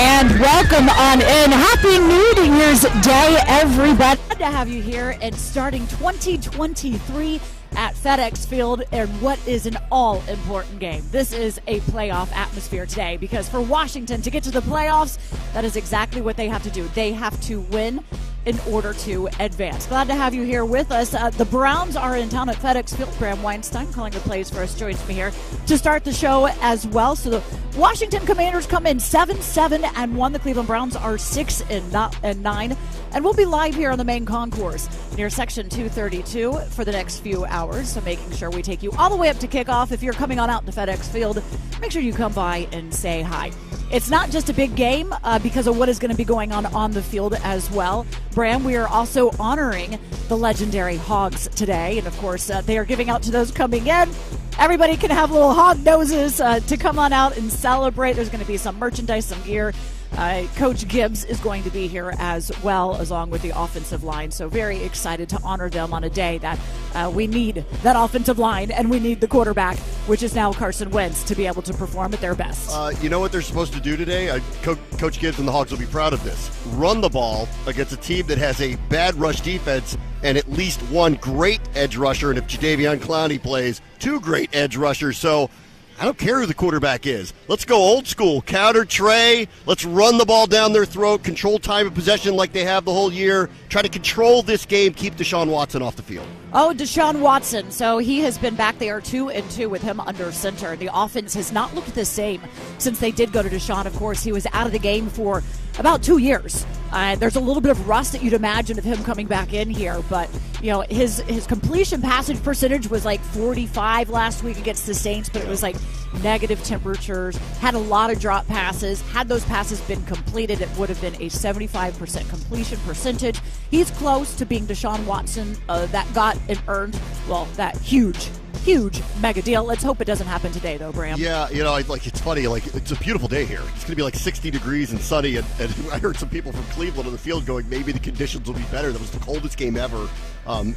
And welcome on in. Happy New Year's Day, everybody. Glad to have you here and starting 2023 at FedEx Field in what is an all-important game. This is a playoff atmosphere today because for Washington to get to the playoffs, that is exactly what they have to do. They have to win in order to advance. Glad to have you here with us. The Browns are in town at FedEx Field. Graham Weinstein calling the plays for us joins me here to start the show as well. So the Washington Commanders come in 7-7-1. The Cleveland Browns are 6-9. And we'll be live here on the main concourse near Section 232 for the next few hours. So making sure we take you all the way up to kickoff. If you're coming on out to FedEx Field, make sure you come by and say hi. It's not just a big game because of what is going to be going on the field as well. Bram, we are also honoring the legendary Hogs today. And, of course, they are giving out to those coming in. Everybody can have little hog noses to come on out and celebrate. There's going to be some merchandise, some gear. Coach Gibbs is going to be here as well, along with the offensive line. So very excited to honor them on a day that we need that offensive line and we need the quarterback, which is now Carson Wentz, to be able to perform at their best. You know what they're supposed to do today? Coach Gibbs and the Hogs will be proud of this. Run the ball against a team that has a bad rush defense and at least one great edge rusher. And if Jadeveon Clowney plays, two great edge rushers. So I don't care who the quarterback is. Let's go old school. Counter Trey. Let's run the ball down their throat. Control time of possession like they have the whole year. Try to control this game. Keep Deshaun Watson off the field. Oh, Deshaun Watson. So he has been back there 2-2 with him under center. The offense has not looked the same since they did go to Deshaun. Of course, he was out of the game for about 2 years. There's a little bit of rust that you'd imagine of him coming back in here, but you know his completion passage percentage was like 45 last week against the Saints, but it was like negative temperatures, had a lot of drop passes. Had those passes been completed, it would have been a 75% completion percentage. He's close to being Deshaun Watson that got and earned, well, that huge mega deal. Let's hope it doesn't happen today, though, Bram. Yeah, it's funny. It's a beautiful day here. It's going to be like 60 degrees and sunny, and I heard some people from Cleveland on the field going, maybe the conditions will be better. That was the coldest game ever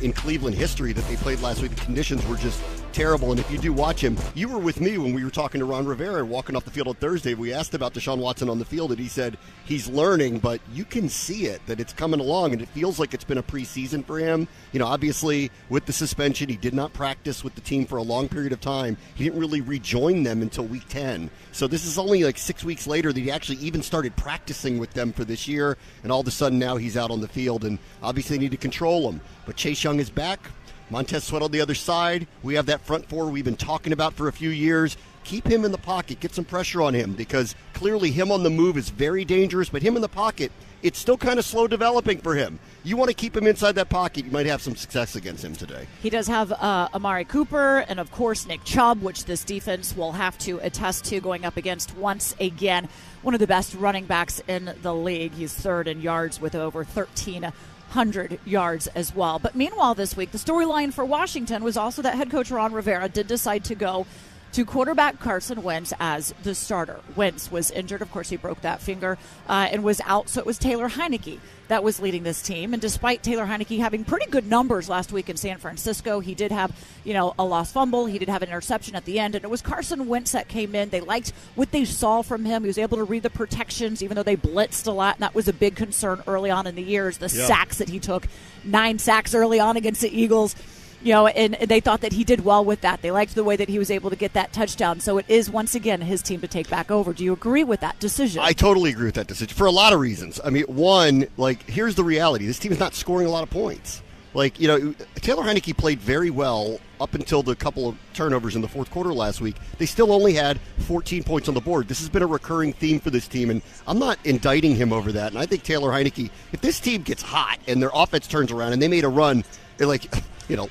in Cleveland history that they played last week. The conditions were just terrible, and if you do watch him, you were with me when we were talking to Ron Rivera and walking off the field on Thursday. We asked about Deshaun Watson on the field, and he said he's learning, but you can see it, that it's coming along, and it feels like it's been a preseason for him. You know, obviously, with the suspension, he did not practice with the team for a long period of time. He didn't really rejoin them until week 10. So this is only like 6 weeks later that he actually even started practicing with them for this year, and all of a sudden now he's out on the field, and obviously they need to control him. But Chase Young is back. Montez Sweat on the other side. We have that front four we've been talking about for a few years. Keep him in the pocket. Get some pressure on him because clearly him on the move is very dangerous, but him in the pocket, it's still kind of slow developing for him. You want to keep him inside that pocket. You might have some success against him today. He does have Amari Cooper and, of course, Nick Chubb, which this defense will have to attest to going up against once again. One of the best running backs in the league. He's third in yards with over 1,300 yards as well. But meanwhile this week, the storyline for Washington was also that head coach Ron Rivera did decide to go to quarterback Carson Wentz as the starter. Wentz was injured. Of course, he broke that finger and was out, so it was Taylor Heineke that was leading this team. And despite Taylor Heineke having pretty good numbers last week in San Francisco, he did have, a lost fumble. He did have an interception at the end, and it was Carson Wentz that came in. They liked what they saw from him. He was able to read the protections, even though they blitzed a lot, and that was a big concern early on in the years, the sacks that he took, 9 sacks early on against the Eagles. And they thought that he did well with that. They liked the way that he was able to get that touchdown. So it is, once again, his team to take back over. Do you agree with that decision? I totally agree with that decision for a lot of reasons. I mean, one, here's the reality. This team is not scoring a lot of points. Taylor Heineke played very well up until the couple of turnovers in the fourth quarter last week. They still only had 14 points on the board. This has been a recurring theme for this team, and I'm not indicting him over that. And I think Taylor Heineke, if this team gets hot and their offense turns around and they made a run, they're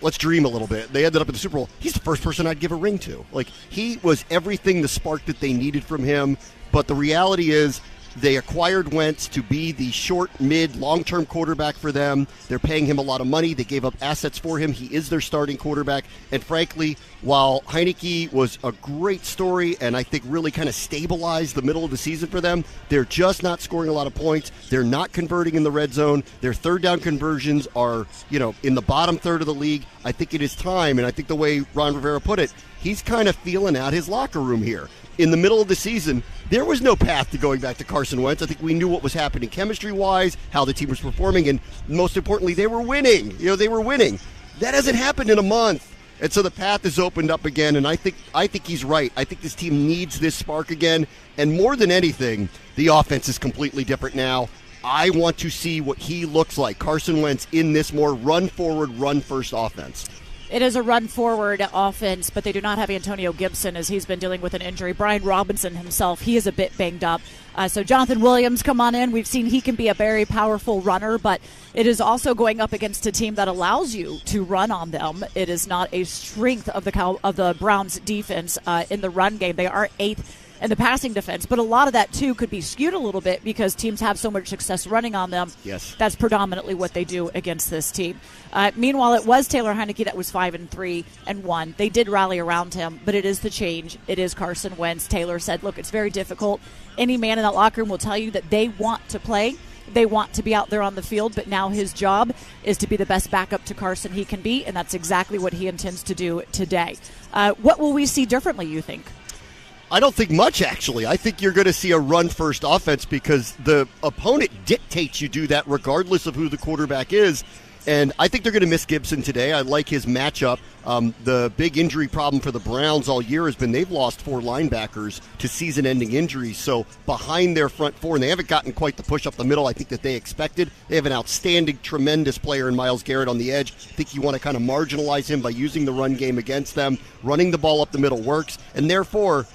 let's dream a little bit. They ended up in the Super Bowl. He's the first person I'd give a ring to. He was everything, the spark that they needed from him. But the reality is they acquired Wentz to be the short, mid, long-term quarterback for them. They're paying him a lot of money. They gave up assets for him. He is their starting quarterback. And frankly, while Heineke was a great story and I think really kind of stabilized the middle of the season for them, they're just not scoring a lot of points. They're not converting in the red zone. Their third down conversions are, in the bottom third of the league. I think it is time, and I think the way Ron Rivera put it, he's kind of feeling out his locker room here. In the middle of the season, there was no path to going back to Carson Wentz. I think we knew what was happening chemistry-wise, how the team was performing, and most importantly, they were winning. They were winning. That hasn't happened in a month. And so the path is opened up again, and I think he's right. I think this team needs this spark again, and more than anything, the offense is completely different now. I want to see what he looks like, Carson Wentz, in this more run-forward, run-first offense. It is a run-forward offense, but they do not have Antonio Gibson as he's been dealing with an injury. Brian Robinson himself, he is a bit banged up. So Jonathan Williams come on in. We've seen he can be a very powerful runner, but it is also going up against a team that allows you to run on them. It is not a strength of the Browns defense in the run game. They are 8th in the passing defense, but a lot of that too could be skewed a little bit because teams have so much success running on them. Yes, that's predominantly what they do against this team. Meanwhile, it was Taylor Heineke that was 5-3-1. They did rally around him, but it is the change. It is Carson Wentz. Taylor said, "Look, it's very difficult. Any man in that locker room will tell you that they want to play." They want to be out there on the field, but now his job is to be the best backup to Carson he can be, and that's exactly what he intends to do today. What will we see differently, you think? I don't think much, actually. I think you're going to see a run-first offense because the opponent dictates you do that regardless of who the quarterback is. And I think they're going to miss Gibson today. I like his matchup. The big injury problem for the Browns all year has been they've lost 4 linebackers to season-ending injuries. So behind their front 4, and they haven't gotten quite the push up the middle I think that they expected. They have an outstanding, tremendous player in Myles Garrett on the edge. I think you want to kind of marginalize him by using the run game against them. Running the ball up the middle works. And therefore,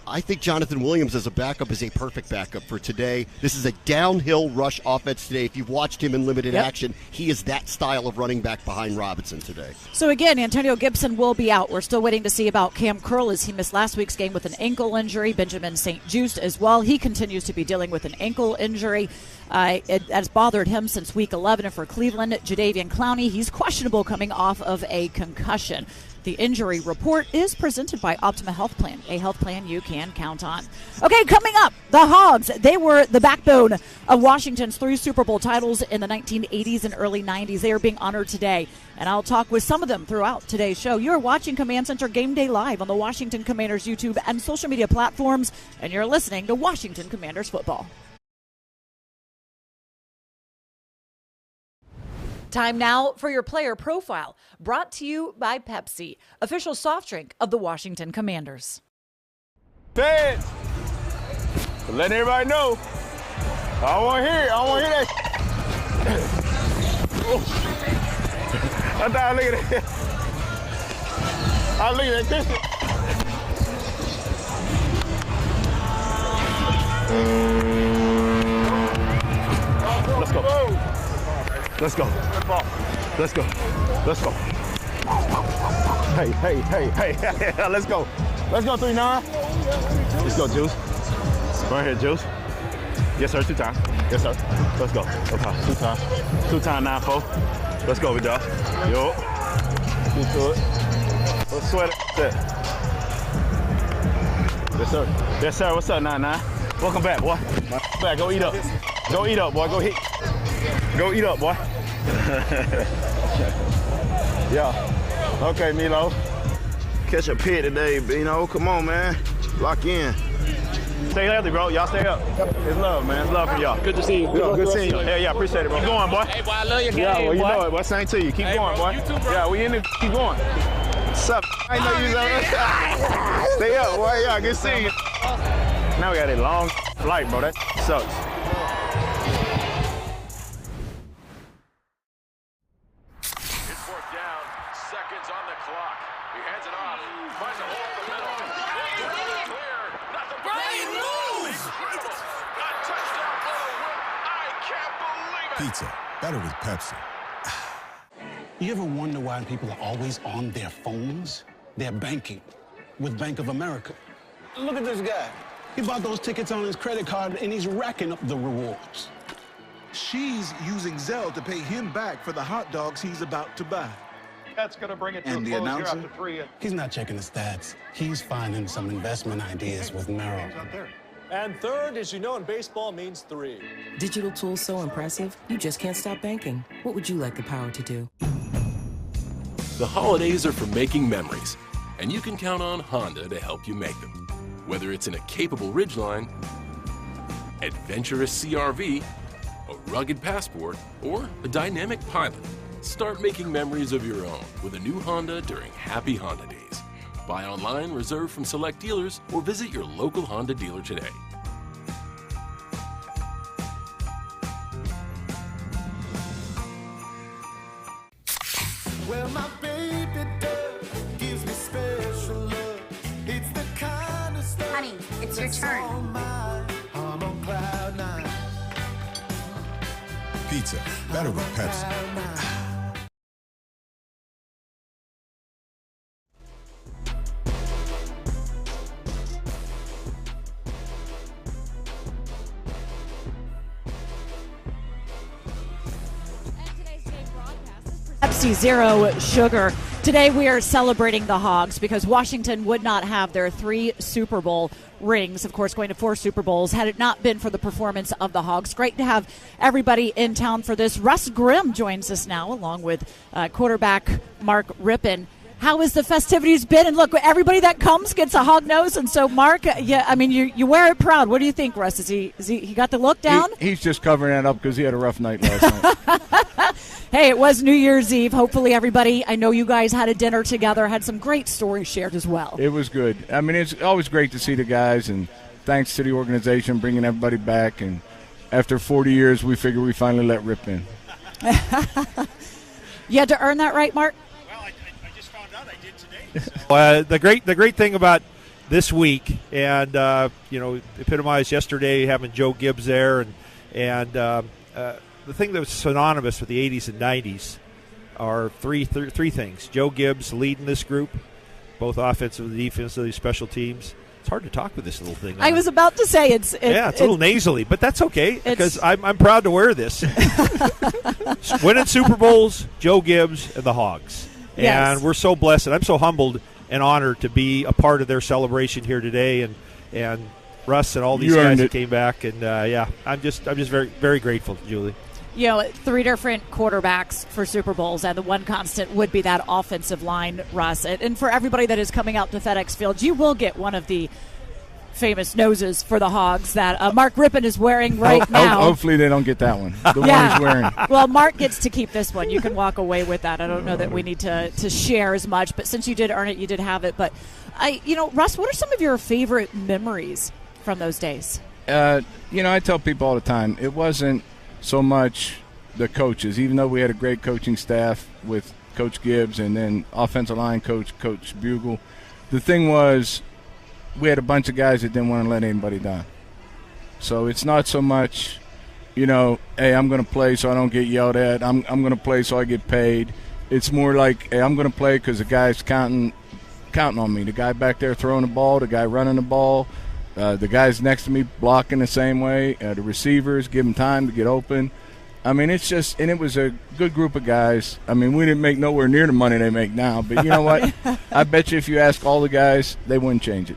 I think Jonathan Williams as a backup is a perfect backup for today. This is a downhill rush offense today. If you've watched him in limited action, he is that style of running back behind Robinson today. So again, Antonio Gibson will be out. We're still waiting to see about Cam Curl as he missed last week's game with an ankle injury. Benjamin St. Juste as well. He continues to be dealing with an ankle injury. It has bothered him since week 11. And for Cleveland, Jadeveon Clowney, he's questionable coming off of a concussion. The injury report is presented by Optima Health Plan, a health plan you can count on. Okay, coming up, the Hogs. They were the backbone of Washington's 3 Super Bowl titles in the 1980s and early 90s. They are being honored today, and I'll talk with some of them throughout today's show. You're watching Command Center Game Day live on the Washington Commanders YouTube and social media platforms, and you're listening to Washington Commanders football. Time now for your player profile, brought to you by Pepsi, official soft drink of the Washington Commanders. Feds, letting everybody know. I don't want to hear it. I don't want to hear that. I thought I look at that. I look at that distance. Let's go. Let's go. Let's go. Let's go. Hey. Let's go. Let's go, 3-9. Let's go, Juice. Right here, Juice. Yes, sir. 2 times. Yes, sir. Let's go. Okay. 2 times. 2 times 9-4. Let's go, big dog. Yo. Get to it. Let's sweat it. Yes, sir. Yes, sir. What's up, 9-9? Welcome back, boy. Back. Go eat up. Go eat up, boy. Go hit. Go eat up, boy. Yeah. Okay, Milo. Catch a pit today, Bino. Come on, man. Lock in. Stay healthy, bro. Y'all stay up. It's love, man. It's love for y'all. Good to see you. Good seeing you. Yeah, appreciate it, bro. Keep going, boy. Hey, boy, I love your game, Yeah, well, you boy. know it, boy. Same to you. Keep going, bro. boy. You too, bro. Yeah, we in the keep going. What's up? I know you stay up, boy. Yeah, good seeing you. Now we got a long flight, bro. That sucks. Pizza, better with Pepsi. You ever wonder why people are always on their phones? They're banking with Bank of America. Look at this guy. He bought those tickets on his credit card and he's racking up the rewards. She's using Zelle to pay him back for the hot dogs he's about to buy. That's going to bring it to And a the close here announcer? after 3. He's not checking the stats. He's finding some investment ideas with Merrill. And third, as you know, in baseball means 3. Digital tools so impressive, you just can't stop banking. What would you like the power to do? The holidays are for making memories, and you can count on Honda to help you make them. Whether it's in a capable Ridgeline, adventurous CRV, a rugged Passport, or a dynamic Pilot, start making memories of your own with a new Honda during Happy Honda Days. Buy online, reserve from select dealers, or visit your local Honda dealer today. Well, my baby does gives me special love. It's the kind of stuff. Honey, it's your turn. I'm on cloud nine. Pizza, better with Pepsi. Pepsi Zero Sugar. Today we are celebrating the Hogs because Washington would not have their 3 Super Bowl rings, of course going to 4 Super Bowls, had it not been for the performance of the Hogs. Great to have everybody in town for this. Russ Grimm joins us now along with quarterback Mark Rippon. How has the festivities been? And look, everybody that comes gets a hog nose. And so, Mark, yeah, I mean, you wear it proud. What do you think, Russ? He got the look down? He's just covering that up because he had a rough night last night. Hey, it was New Year's Eve. Hopefully everybody, I know you guys had a dinner together, had some great stories shared as well. It was good. I mean, it's always great to see the guys, and thanks to the organization bringing everybody back. And after 40 years, we figured we finally let Rip in. You had to earn that right, Mark? Well, I just found out I did today. So. The great thing about this week, and epitomized yesterday having Joe Gibbs there, and the thing that was synonymous with the 80s and 90s are three things. Joe Gibbs leading this group, both offensively, defensively, special teams. It's hard to talk with this little thing. I was about to say it's a little nasally, but that's okay because I'm proud to wear this. Winning Super Bowls, Joe Gibbs, and the Hogs. Yes. And we're so blessed. I'm so humbled and honored to be a part of their celebration here today, and Russ and all these guys that came back. And I'm just very, very grateful, Julie. 3 different quarterbacks for Super Bowls, and the one constant would be that offensive line, Russ. And for everybody that is coming out to FedEx Field, you will get one of the famous noses for the Hogs that Mark Rippon is wearing right now. Hopefully they don't get that one. The one he's wearing. Well, Mark gets to keep this one. You can walk away with that. I don't know that we need to share as much, but since you did earn it, you did have it. But, Russ, what are some of your favorite memories from those days? I tell people all the time, it wasn't so much the coaches, even though we had a great coaching staff with Coach Gibbs and then offensive line Coach Bugle. The thing was, we had a bunch of guys that didn't want to let anybody down. So it's not so much, hey, I'm going to play so I don't get yelled at. I'm going to play so I get paid. It's more like, hey, I'm going to play because the guy's counting on me. The guy back there throwing the ball, the guy running the ball, the guys next to me blocking the same way, the receivers, give them time to get open. I mean, it's just – and it was a good group of guys. I mean, we didn't make nowhere near the money they make now. But you know what? I bet you if you ask all the guys, they wouldn't change it.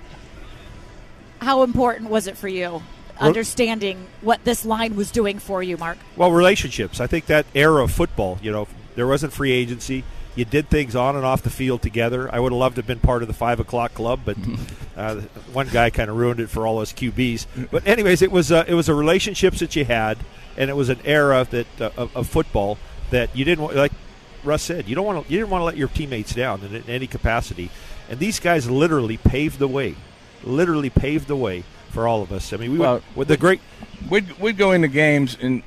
How important was it for you, understanding what this line was doing for you, Mark? Well, relationships. I think that era of football, there wasn't free agency. You did things on and off the field together. I would have loved to have been part of the 5 o'clock club, but one guy kind of ruined it for all us QBs. But anyways, it was a relationships that you had, and it was an era that of football that you didn't want, like Russ said, you didn't want to let your teammates down in any capacity. And these guys literally paved the way for all of us. I mean, we'd go into games, and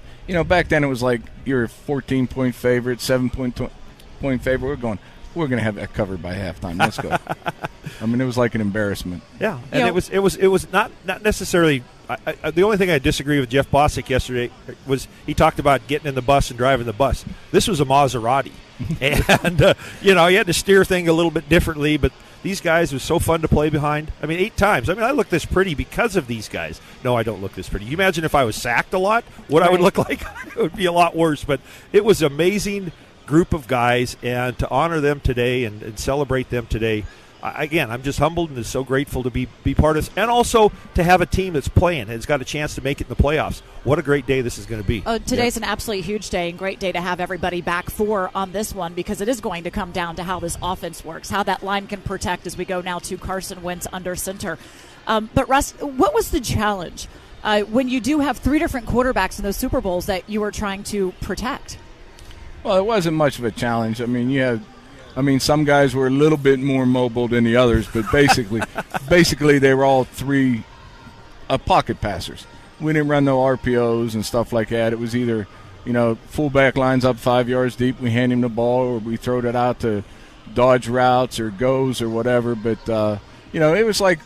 back then it was like you're a 14-point favorite, 7-point favorite. We're going to have that covered by halftime. Let's go. I mean, it was like an embarrassment. Yeah, and it was not necessarily. The only thing I disagree with Jeff Bosick yesterday was he talked about getting in the bus and driving the bus. This was a Maserati, and you had to steer things a little bit differently. But these guys was so fun to play behind. I mean, 8 times. I mean, I look this pretty because of these guys. No, I don't look this pretty. You imagine if I was sacked a lot, what I would look like? It would be a lot worse. But it was amazing group of guys, and to honor them today and celebrate them today, again, I'm just humbled and so grateful to be part of this, and also to have a team that's playing and has got a chance to make it in the playoffs. What a great day this is going to be. Today's an absolutely huge day, and great day to have everybody back for on this one, because it is going to come down to how this offense works, how that line can protect as we go now to Carson Wentz under center. But Russ, what was the challenge when you do have 3 different quarterbacks in those Super Bowls that you were trying to protect? Well, it wasn't much of a challenge. I mean, some guys were a little bit more mobile than the others, but basically they were all 3 pocket passers. We didn't run no RPOs and stuff like that. It was either, fullback lines up 5 yards deep, we hand him the ball, or we throw it out to dodge routes or goes or whatever. But, it was like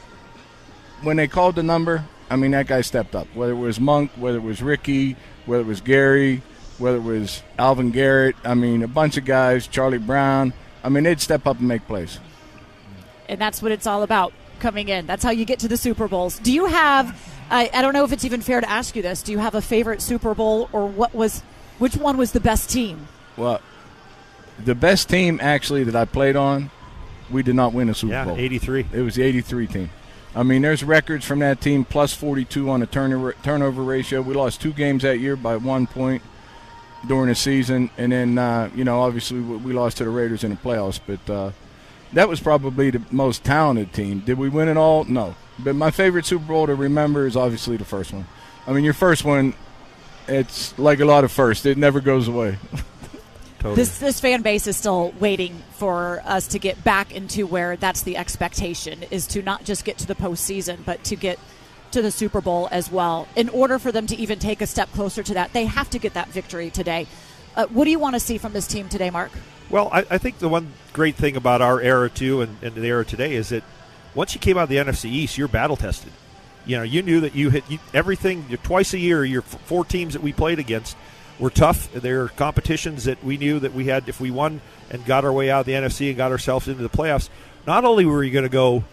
when they called the number, that guy stepped up. Whether it was Monk, whether it was Ricky, whether it was Gary, whether it was Alvin Garrett, a bunch of guys, Charlie Brown, they'd step up and make plays. And that's what it's all about, coming in. That's how you get to the Super Bowls. Do you have, I don't know if it's even fair to ask you this, do you have a favorite Super Bowl, or which one was the best team? Well, the best team actually that I played on, we did not win a Super Bowl. 83. It was the 83 team. There's records from that team, plus 42 on a turnover ratio. We lost 2 games that year by 1 point during the season, and then obviously we lost to the Raiders in the playoffs, but that was probably the most talented team. Did we win it all? No, but my favorite Super Bowl to remember is obviously the first one. Your first one, it's like a lot of firsts, it never goes away. Totally. This fan base is still waiting for us to get back into where that's the expectation, is to not just get to the postseason, but to get to the Super Bowl as well. In order for them to even take a step closer to that, they have to get that victory today. What do you want to see from this team today, Mark? Well, I think the one great thing about our era, too, and the era today is that once you came out of the NFC East, you're battle-tested. You knew that you hit everything twice a year. Your 4 teams that we played against were tough. They're competitions that we knew that we had. If we won and got our way out of the NFC and got ourselves into the playoffs, not only were you going to go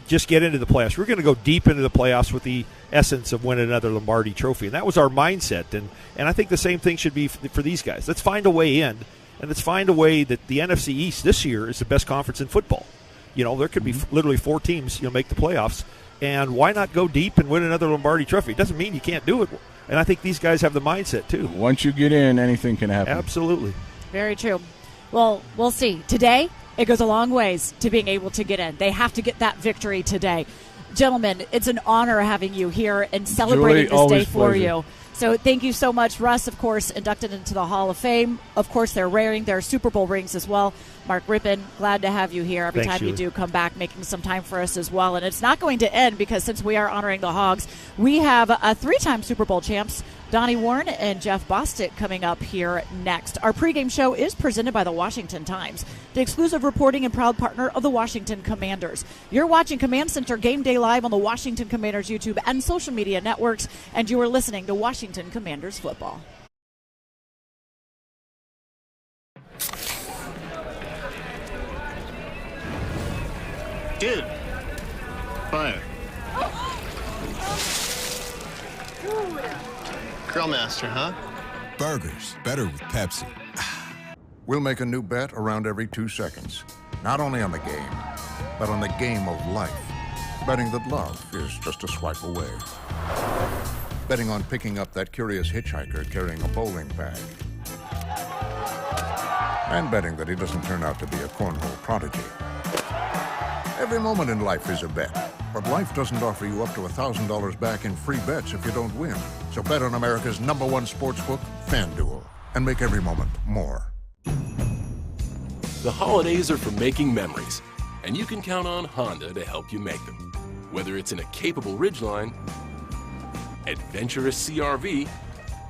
just get into the playoffs, we're going to go deep into the playoffs with the essence of winning another Lombardi trophy. And that was our mindset. And I think the same thing should be for these guys. Let's find a way in, and let's find a way that the NFC East this year is the best conference in football. There could be literally 4 teams make the playoffs, and why not go deep and win another Lombardi trophy? It doesn't mean you can't do it. And I think these guys have the mindset, too. Once you get in, anything can happen. Absolutely. Very true. Well, we'll see. Today, it goes a long ways to being able to get in. They have to get that victory today. Gentlemen, it's an honor having you here and celebrating Julie, this day for pleasure. you. So thank you so much. Russ, of course, inducted into the Hall of Fame. Of course, they're wearing their Super Bowl rings as well. Mark Rippon, glad to have you here every Thanks, time Julie. you do come back, making some time for us as well. And it's not going to end, because since we are honoring the Hogs, we have 3-time Super Bowl champs, Donnie Warren and Jeff Bostic, coming up here next. Our pregame show is presented by the Washington Times, the exclusive reporting and proud partner of the Washington Commanders. You're watching Command Center Game Day live on the Washington Commanders YouTube and social media networks, and you are listening to Washington Commanders football. Dude, fire. Grill master, huh? Burgers, better with Pepsi. We'll make a new bet around every 2 seconds. Not only on the game, but on the game of life. Betting that love is just a swipe away. Betting on picking up that curious hitchhiker carrying a bowling bag. And betting that he doesn't turn out to be a cornhole prodigy. Every moment in life is a bet. But life doesn't offer you up to $1,000 back in free bets if you don't win. So bet on America's #1 sportsbook, FanDuel, and make every moment more. The holidays are for making memories, and you can count on Honda to help you make them. Whether it's in a capable Ridgeline, adventurous CRV,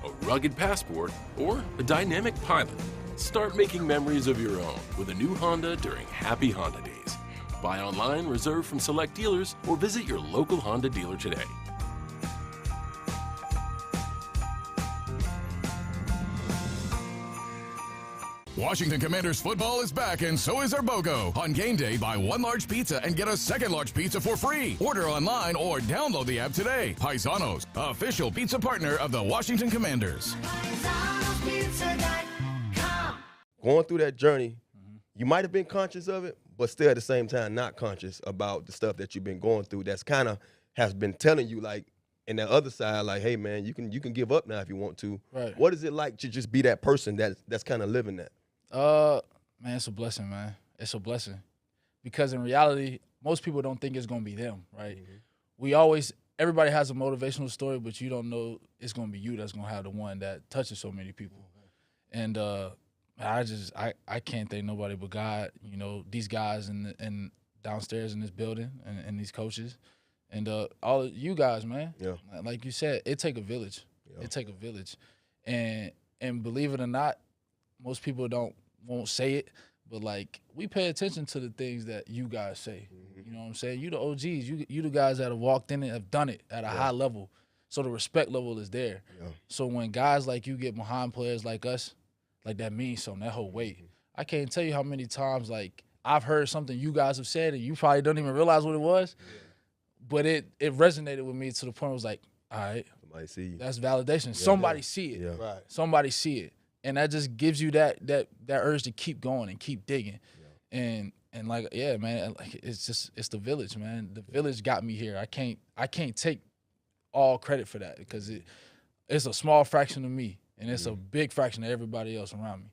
a rugged Passport, or a dynamic Pilot, start making memories of your own with a new Honda during Happy Honda Days. Buy online, reserve from select dealers, or visit your local Honda dealer today. Washington Commanders football is back, and so is our BOGO. On game day, buy 1 large pizza and get a 2nd large pizza for free. Order online or download the app today. Paisanos, official pizza partner of the Washington Commanders. Going through that journey, you might have been conscious of it, but still at the same time not conscious about the stuff that you've been going through. That's kind of has been telling you, like, in that other side, like, hey man, you can give up now if you want to. Right. What is it like to just be that person that's kind of living that? Man, it's a blessing, man. It's a blessing. Because in reality, most people don't think it's going to be them, right? Everybody has a motivational story, but you don't know it's going to be you that's going to have the one that touches so many people. And I can't thank nobody but God, these guys and downstairs in this building and these coaches and all of you guys, man. Yeah. Like you said, it take a village. Yeah. It take a village. And believe it or not, most people won't say it, but like we pay attention to the things that you guys say. You know what I'm saying? You the OGs. You the guys that have walked in and have done it at a high level. So the respect level is there. Yeah. So when guys like you get behind players like us, like that means something, that whole weight. I can't tell you how many times like I've heard something you guys have said and you probably don't even realize what it was. Yeah. But it resonated with me to the point where it was like, all right, somebody see you. That's validation. Yeah, somebody see it. Yeah. Right. Somebody see it. And that just gives you that urge to keep going and keep digging. Yeah. And like, yeah, man, like it's the village, man. The village got me here. I can't take all credit for that because it's a small fraction of me and it's a big fraction of everybody else around me.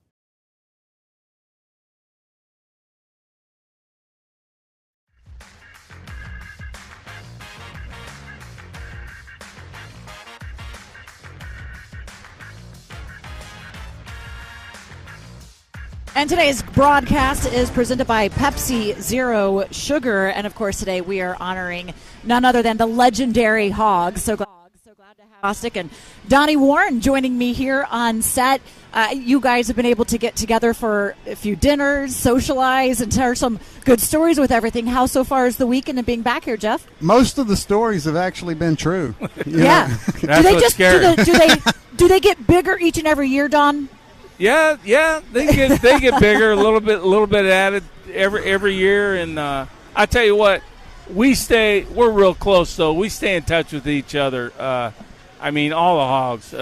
And today's broadcast is presented by Pepsi Zero Sugar. And, of course, today we are honoring none other than the legendary Hogs. So glad to have Bostic and Donnie Warren joining me here on set. You guys have been able to get together for a few dinners, socialize, and share some good stories with everything. How so far is the weekend and being back here, Jeff? Most of the stories have actually been true. Yeah. Do they get bigger each and every year, Don? Yeah, they get bigger a little bit added every year, and I tell you what, we're real close though. We stay in touch with each other. I mean, all the Hogs.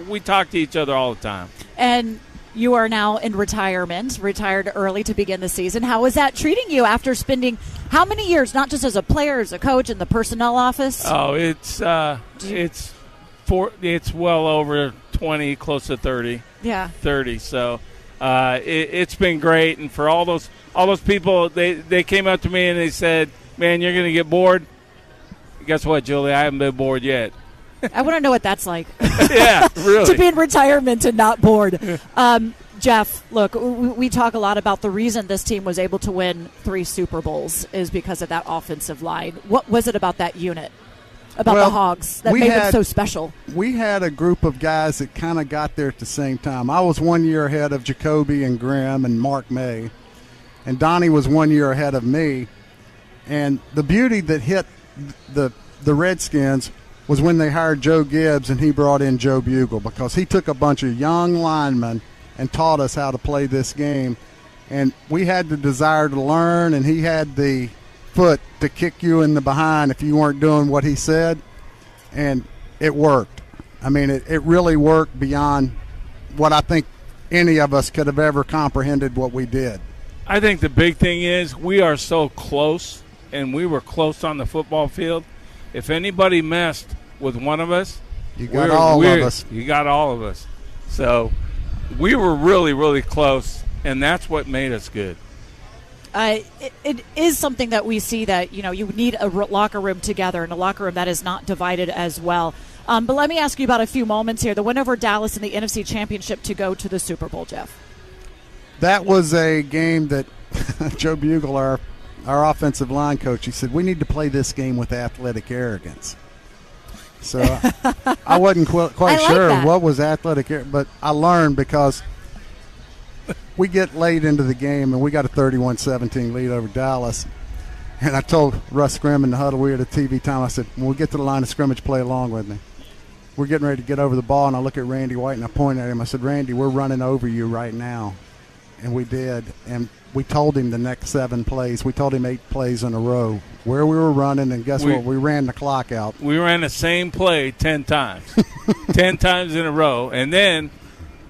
We talk to each other all the time. And you are now in retirement, retired early to begin the season. How is that treating you after spending how many years, not just as a player, as a coach in the personnel office? Oh, it's well over 20, close to 30. Yeah. 30. So it's been great. And for all those people, they came up to me and they said, man, you're going to get bored. Guess what, Julie? I haven't been bored yet. I want to know what that's like. Yeah, really. To be in retirement and not bored. Jeff, look, we talk a lot about the reason this team was able to win 3 Super Bowls is because of that offensive line. What was it about that unit? About the Hogs that made them so special? We had a group of guys that kind of got there at the same time. I was 1 year ahead of Jacoby and Grimm and Mark May, and Donnie was 1 year ahead of me. And the beauty that hit the Redskins was when they hired Joe Gibbs and he brought in Joe Bugle, because he took a bunch of young linemen and taught us how to play this game. And we had the desire to learn, and he had the foot to kick you in the behind if you weren't doing what he said, and it worked. I mean, it really worked beyond what I think any of us could have ever comprehended what we did. I think the big thing is we are so close, and we were close on the football field. If anybody messed with one of us, you got all of us. You got all of us. So we were really, really close, and that's what made us good. It is something that we see that, you need a locker room together, and a locker room that is not divided as well. But let me ask you about a few moments here. The win over Dallas in the NFC Championship to go to the Super Bowl, Jeff. That was a game that Joe Bugle, our offensive line coach, he said, we need to play this game with athletic arrogance. So I wasn't quite sure what was athletic arrogance, but I learned because we get late into the game, and we got a 31-17 lead over Dallas. And I told Russ Grimm in the huddle, we were at TV time, I said, when we get to the line of scrimmage, play along with me. We're getting ready to get over the ball, and I look at Randy White, and I point at him. I said, Randy, we're running over you right now. And we did. And we told him the next 7 plays. We told him 8 plays in a row where we were running, and guess what? We ran the clock out. We ran the same play 10 times. 10 times in a row. And then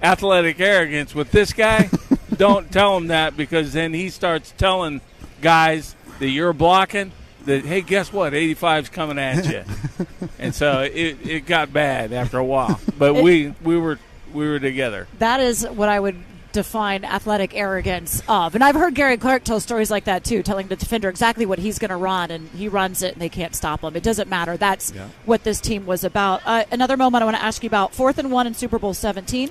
athletic arrogance with this guy, don't tell him that, because then he starts telling guys that you're blocking that, hey, guess what? 85's coming at you. And so it got bad after a while. But we were together. That is what I would define athletic arrogance of. And I've heard Gary Clark tell stories like that too, telling the defender exactly what he's going to run, and he runs it and they can't stop him. It doesn't matter. That's what this team was about. Another moment I want to ask you about, 4th and 1 in Super Bowl 17,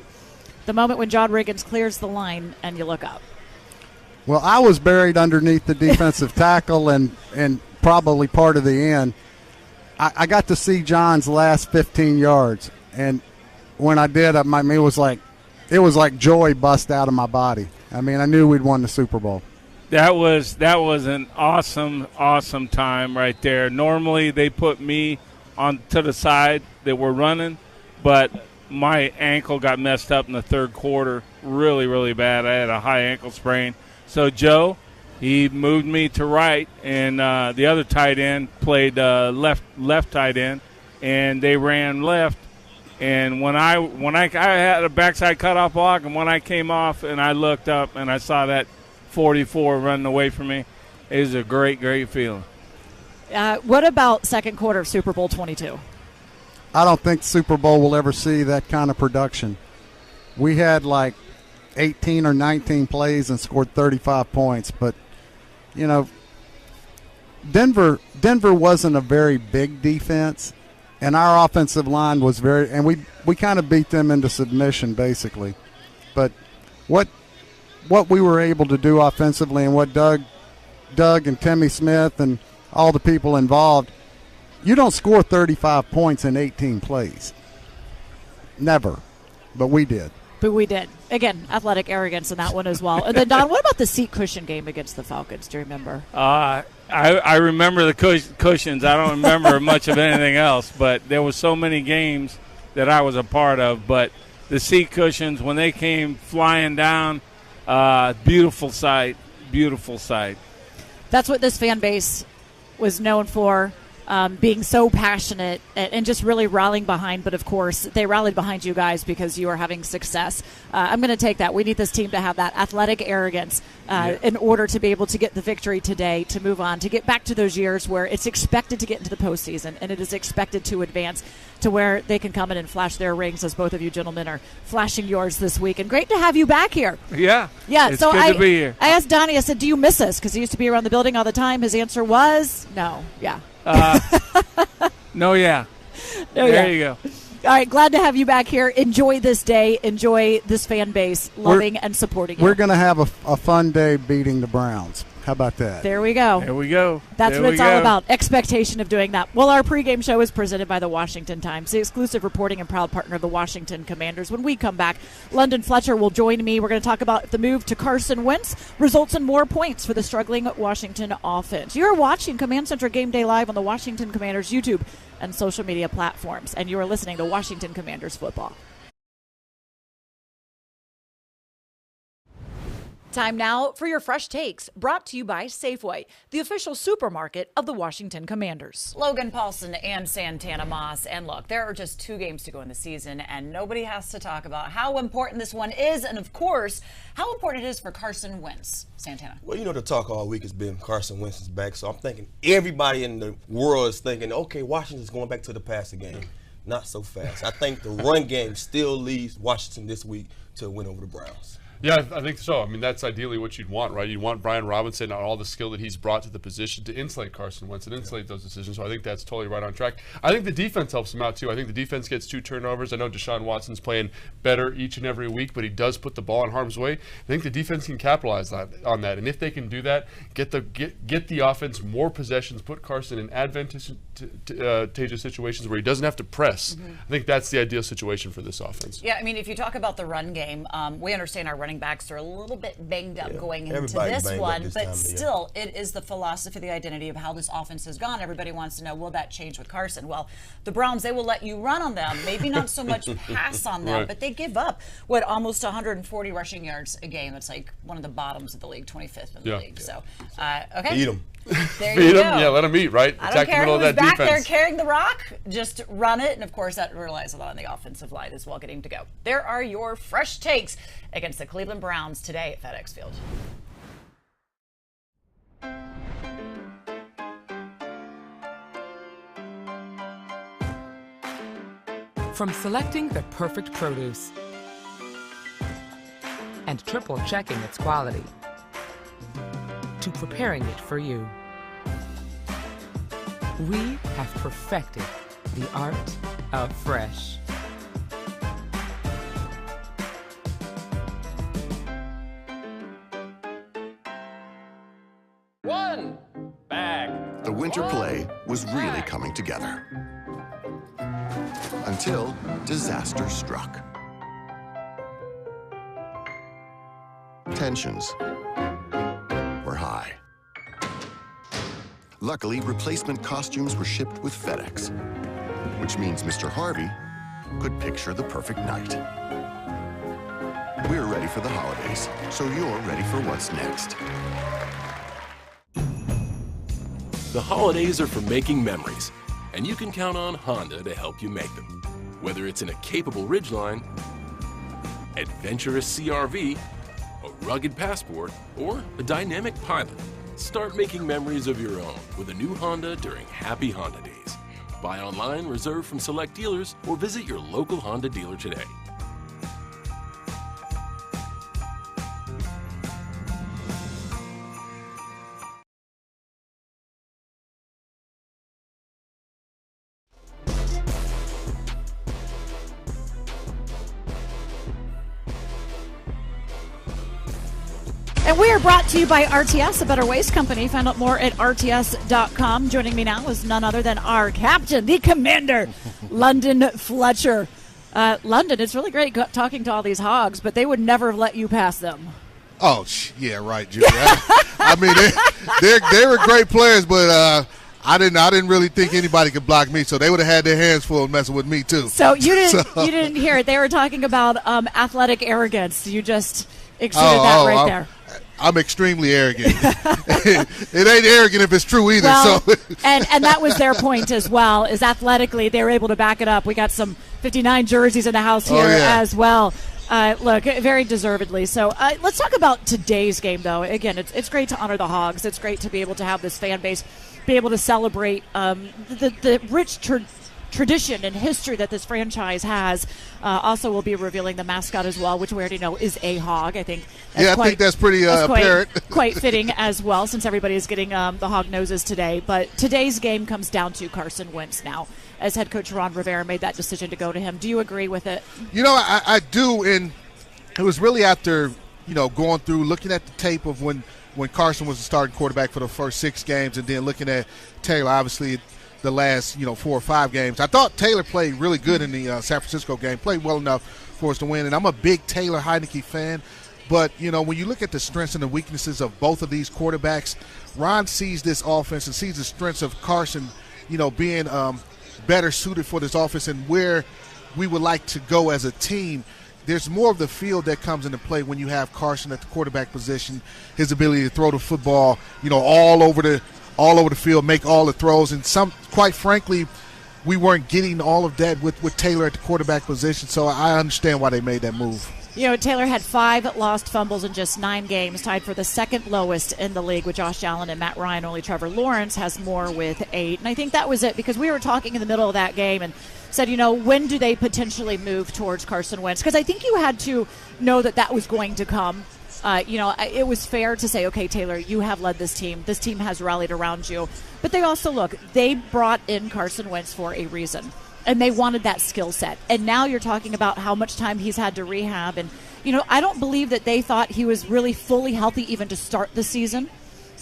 the moment when John Riggins clears the line and you look up. Well, I was buried underneath the defensive tackle and probably part of the end. I got to see John's last 15 yards, and when I did, it was like joy bust out of my body. I mean, I knew we'd won the Super Bowl. That was an awesome time right there. Normally they put me on to the side that we're running, but my ankle got messed up in the third quarter really, really bad. I had a high ankle sprain. So Joe, he moved me to right, and the other tight end played left tight end, and they ran left. And when I had a backside cutoff block, and when I came off and I looked up and I saw that 44 running away from me, it was a great feeling. What about second quarter of Super Bowl 22? I don't think Super Bowl will ever see that kind of production. We had like 18 or 19 plays and scored 35 points, but Denver wasn't a very big defense, and our offensive line was and we kind of beat them into submission basically. But what we were able to do offensively, and what Doug and Timmy Smith and all the people involved, you don't score 35 points in 18 plays. Never. But we did. Again, athletic arrogance in that one as well. And then, Don, what about the seat cushion game against the Falcons? Do you remember? I remember the cushions. I don't remember much of anything else, but there were so many games that I was a part of. But the seat cushions, when they came flying down, beautiful sight. That's what this fan base was known for. Being so passionate and just really rallying behind. But, of course, they rallied behind you guys because you are having success. I'm going to take that. We need this team to have that athletic arrogance in order to be able to get the victory today, to move on, to get back to those years where it's expected to get into the postseason and it is expected to advance to where they can come in and flash their rings, as both of you gentlemen are flashing yours this week. And great to have you back here. Yeah. It's so good to be here. I asked Donnie, I said, do you miss us? Because he used to be around the building all the time. His answer was no. Yeah. No, yeah. No, there you go. All right, glad to have you back here. Enjoy this day. Enjoy this fan base loving and supporting you. We're going to have a fun day beating the Browns. How about that? There we go. That's what it's all about, expectation of doing that. Well, our pregame show is presented by the Washington Times, the exclusive reporting and proud partner of the Washington Commanders. When we come back, London Fletcher will join me. We're going to talk about if the move to Carson Wentz results in more points for the struggling Washington offense. You're watching Command Center Game Day live on the Washington Commanders YouTube and social media platforms, and you are listening to Washington Commanders football. Time now for your fresh takes, brought to you by Safeway, the official supermarket of the Washington Commanders. Logan Paulson and Santana Moss. And look, there are just 2 games to go in the season, and nobody has to talk about how important this one is, and of course, how important it is for Carson Wentz. Santana. Well, the talk all week has been Carson Wentz is back, so I'm thinking everybody in the world is thinking, okay, Washington's going back to the passing game. Not so fast. I think the run game still leads Washington this week to win over the Browns. Yeah, I think so. I mean, that's ideally what you'd want, right? You'd want Brian Robinson and all the skill that he's brought to the position to insulate Carson Wentz and insulate those decisions. So I think that's totally right on track. I think the defense helps him out, too. I think the defense gets 2 turnovers. I know Deshaun Watson's playing better each and every week, but he does put the ball in harm's way. I think the defense can capitalize on that. And if they can do that, get the offense more possessions, put Carson in advantageous situations where he doesn't have to press. I think that's the ideal situation for this offense. Yeah, I mean, if you talk about the run game, we understand our running backs are a little bit banged up going into this one, but still, it is the philosophy, the identity of how this offense has gone. Everybody wants to know, will that change with Carson? Well, the Browns, they will let you run on them, maybe not so much pass on them, but they give up, almost 140 rushing yards a game. It's like one of the bottoms of the league, 25th in the league. So, okay. Beat them. There Feed you go. them, let them eat, right? I Attack don't care the middle of who's that back defense. there carrying the rock, just run it, and of course that relies a lot on the offensive line as well getting to go. There are your fresh takes against the Cleveland Browns today at FedEx Field. From selecting the perfect produce and triple checking its quality to preparing it for you. We have perfected the art of fresh. One bag. The winter play was really coming together. Until disaster struck. Tensions were high. Luckily, replacement costumes were shipped with FedEx, which means Mr. Harvey could picture the perfect night. We're ready for the holidays, so you're ready for what's next. The holidays are for making memories, and you can count on Honda to help you make them. Whether it's in a capable Ridgeline, adventurous CRV, a rugged Passport, or a dynamic Pilot, start making memories of your own with a new Honda during Happy Honda Days. Buy online, reserve from select dealers, or visit your local Honda dealer today. And we are brought to you by RTS, a better waste company. Find out more at RTS.com. Joining me now is none other than our captain, the commander, London Fletcher. London, it's really great talking to all these Hogs, but they would never let you pass them. Oh, yeah, right, Julie. I mean, they were great players, but I didn't really think anybody could block me, so they would have had their hands full messing with me too. So you didn't hear it. They were talking about athletic arrogance. You just exuded that right there. I'm extremely arrogant. It ain't arrogant if it's true either. Well, so. and that was their point as well, is athletically they were able to back it up. We got some 59 jerseys in the house here as well. Look, very deservedly. So let's talk about today's game, though. Again, it's great to honor the Hogs. It's great to be able to have this fan base, be able to celebrate the rich tradition and history that this franchise has. Also, we'll be revealing the mascot as well, which we already know is a hog. I think that's pretty apparent. Quite fitting as well, since everybody is getting the hog noses today. But today's game comes down to Carson Wentz now, as head coach Ron Rivera made that decision to go to him. Do you agree with it? You know, I do, and it was really after, going through, looking at the tape of when Carson was the starting quarterback for the first 6 games, and then looking at Taylor, obviously, the last 4 or 5 games. I thought Taylor played really good in the San Francisco game, played well enough for us to win, and I'm a big Taylor Heineke fan. But, when you look at the strengths and the weaknesses of both of these quarterbacks, Ron sees this offense and sees the strengths of Carson, being better suited for this offense and where we would like to go as a team. There's more of the field that comes into play when you have Carson at the quarterback position, his ability to throw the football, all over the field, make all the throws. And quite frankly, we weren't getting all of that with Taylor at the quarterback position. So I understand why they made that move. Taylor had 5 lost fumbles in just 9 games, tied for the second lowest in the league with Josh Allen and Matt Ryan. Only Trevor Lawrence has more with 8. And I think that was it, because we were talking in the middle of that game and said, when do they potentially move towards Carson Wentz? Because I think you had to know that was going to come. It was fair to say, okay, Taylor, you have led this team. This team has rallied around you. But they also, they brought in Carson Wentz for a reason. And they wanted that skill set. And now you're talking about how much time he's had to rehab. And, I don't believe that they thought he was really fully healthy even to start the season.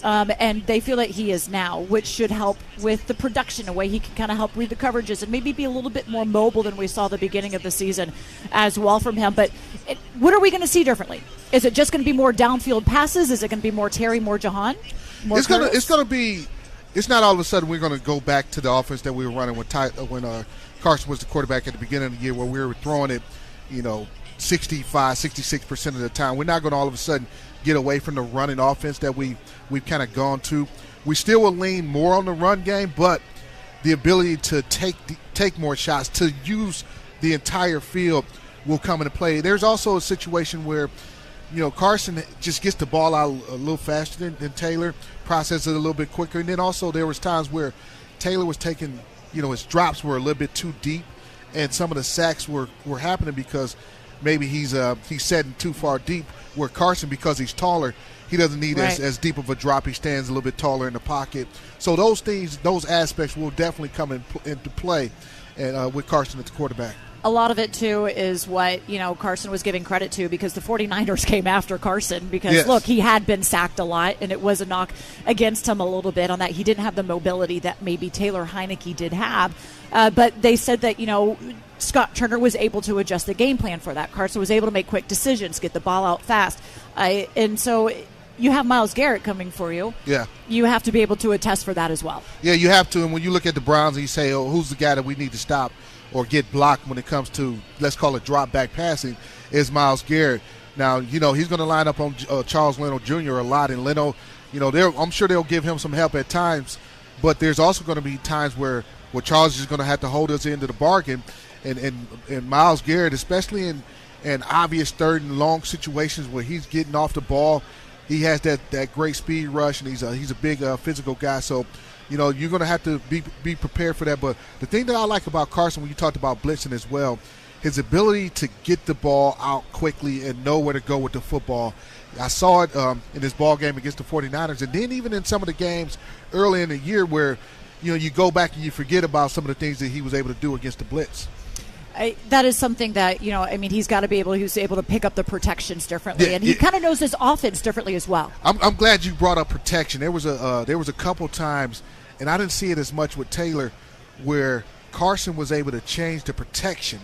And they feel that he is now, which should help with the production, a way he can kind of help read the coverages and maybe be a little bit more mobile than we saw at the beginning of the season as well from him. But what are we going to see differently? Is it just going to be more downfield passes? Is it going to be more Terry, more Jahan? It's going to be. It's not all of a sudden we're going to go back to the offense that we were running when Carson was the quarterback at the beginning of the year, where we were throwing it, 65, 66% of the time. We're not going to all of a sudden get away from the running offense that we've kind of gone to. We still will lean more on the run game, but the ability to take more shots, to use the entire field, will come into play. There's also a situation where, Carson just gets the ball out a little faster than Taylor, processes it a little bit quicker. And then also there was times where Taylor was taking, his drops were a little bit too deep, and some of the sacks were happening because maybe he's setting too far deep, where Carson, because he's taller, he doesn't need as deep of a drop. He stands a little bit taller in the pocket. So those things, those aspects will definitely come into play and with Carson at the quarterback. A lot of it, too, is what, Carson was giving credit to, because the 49ers came after Carson because, look, he had been sacked a lot, and it was a knock against him a little bit on that. He didn't have the mobility that maybe Taylor Heineke did have. But they said that, Scott Turner was able to adjust the game plan for that. Carson was able to make quick decisions, get the ball out fast. And so you have Myles Garrett coming for you. Yeah. You have to be able to attest for that as well. Yeah, you have to. And when you look at the Browns and you say, who's the guy that we need to stop or get blocked when it comes to, let's call it drop back passing, is Myles Garrett. Now, he's going to line up on Charles Leno Jr. a lot. And Leno, I'm sure they'll give him some help at times. But there's also going to be times where Charles is going to have to hold us into the bargain. And Myles Garrett, especially in obvious third and long situations where he's getting off the ball, he has that great speed rush, and he's a big physical guy. So, you're going to have to be prepared for that. But the thing that I like about Carson, when you talked about blitzing as well, his ability to get the ball out quickly and know where to go with the football. I saw it in his ball game against the 49ers, and then even in some of the games early in the year where, you go back and you forget about some of the things that he was able to do against the blitz. That is something that, he's got to be he's able to pick up the protections differently. And he kind of knows his offense differently as well. I'm glad you brought up protection. There was a couple times, and I didn't see it as much with Taylor, where Carson was able to change the protection,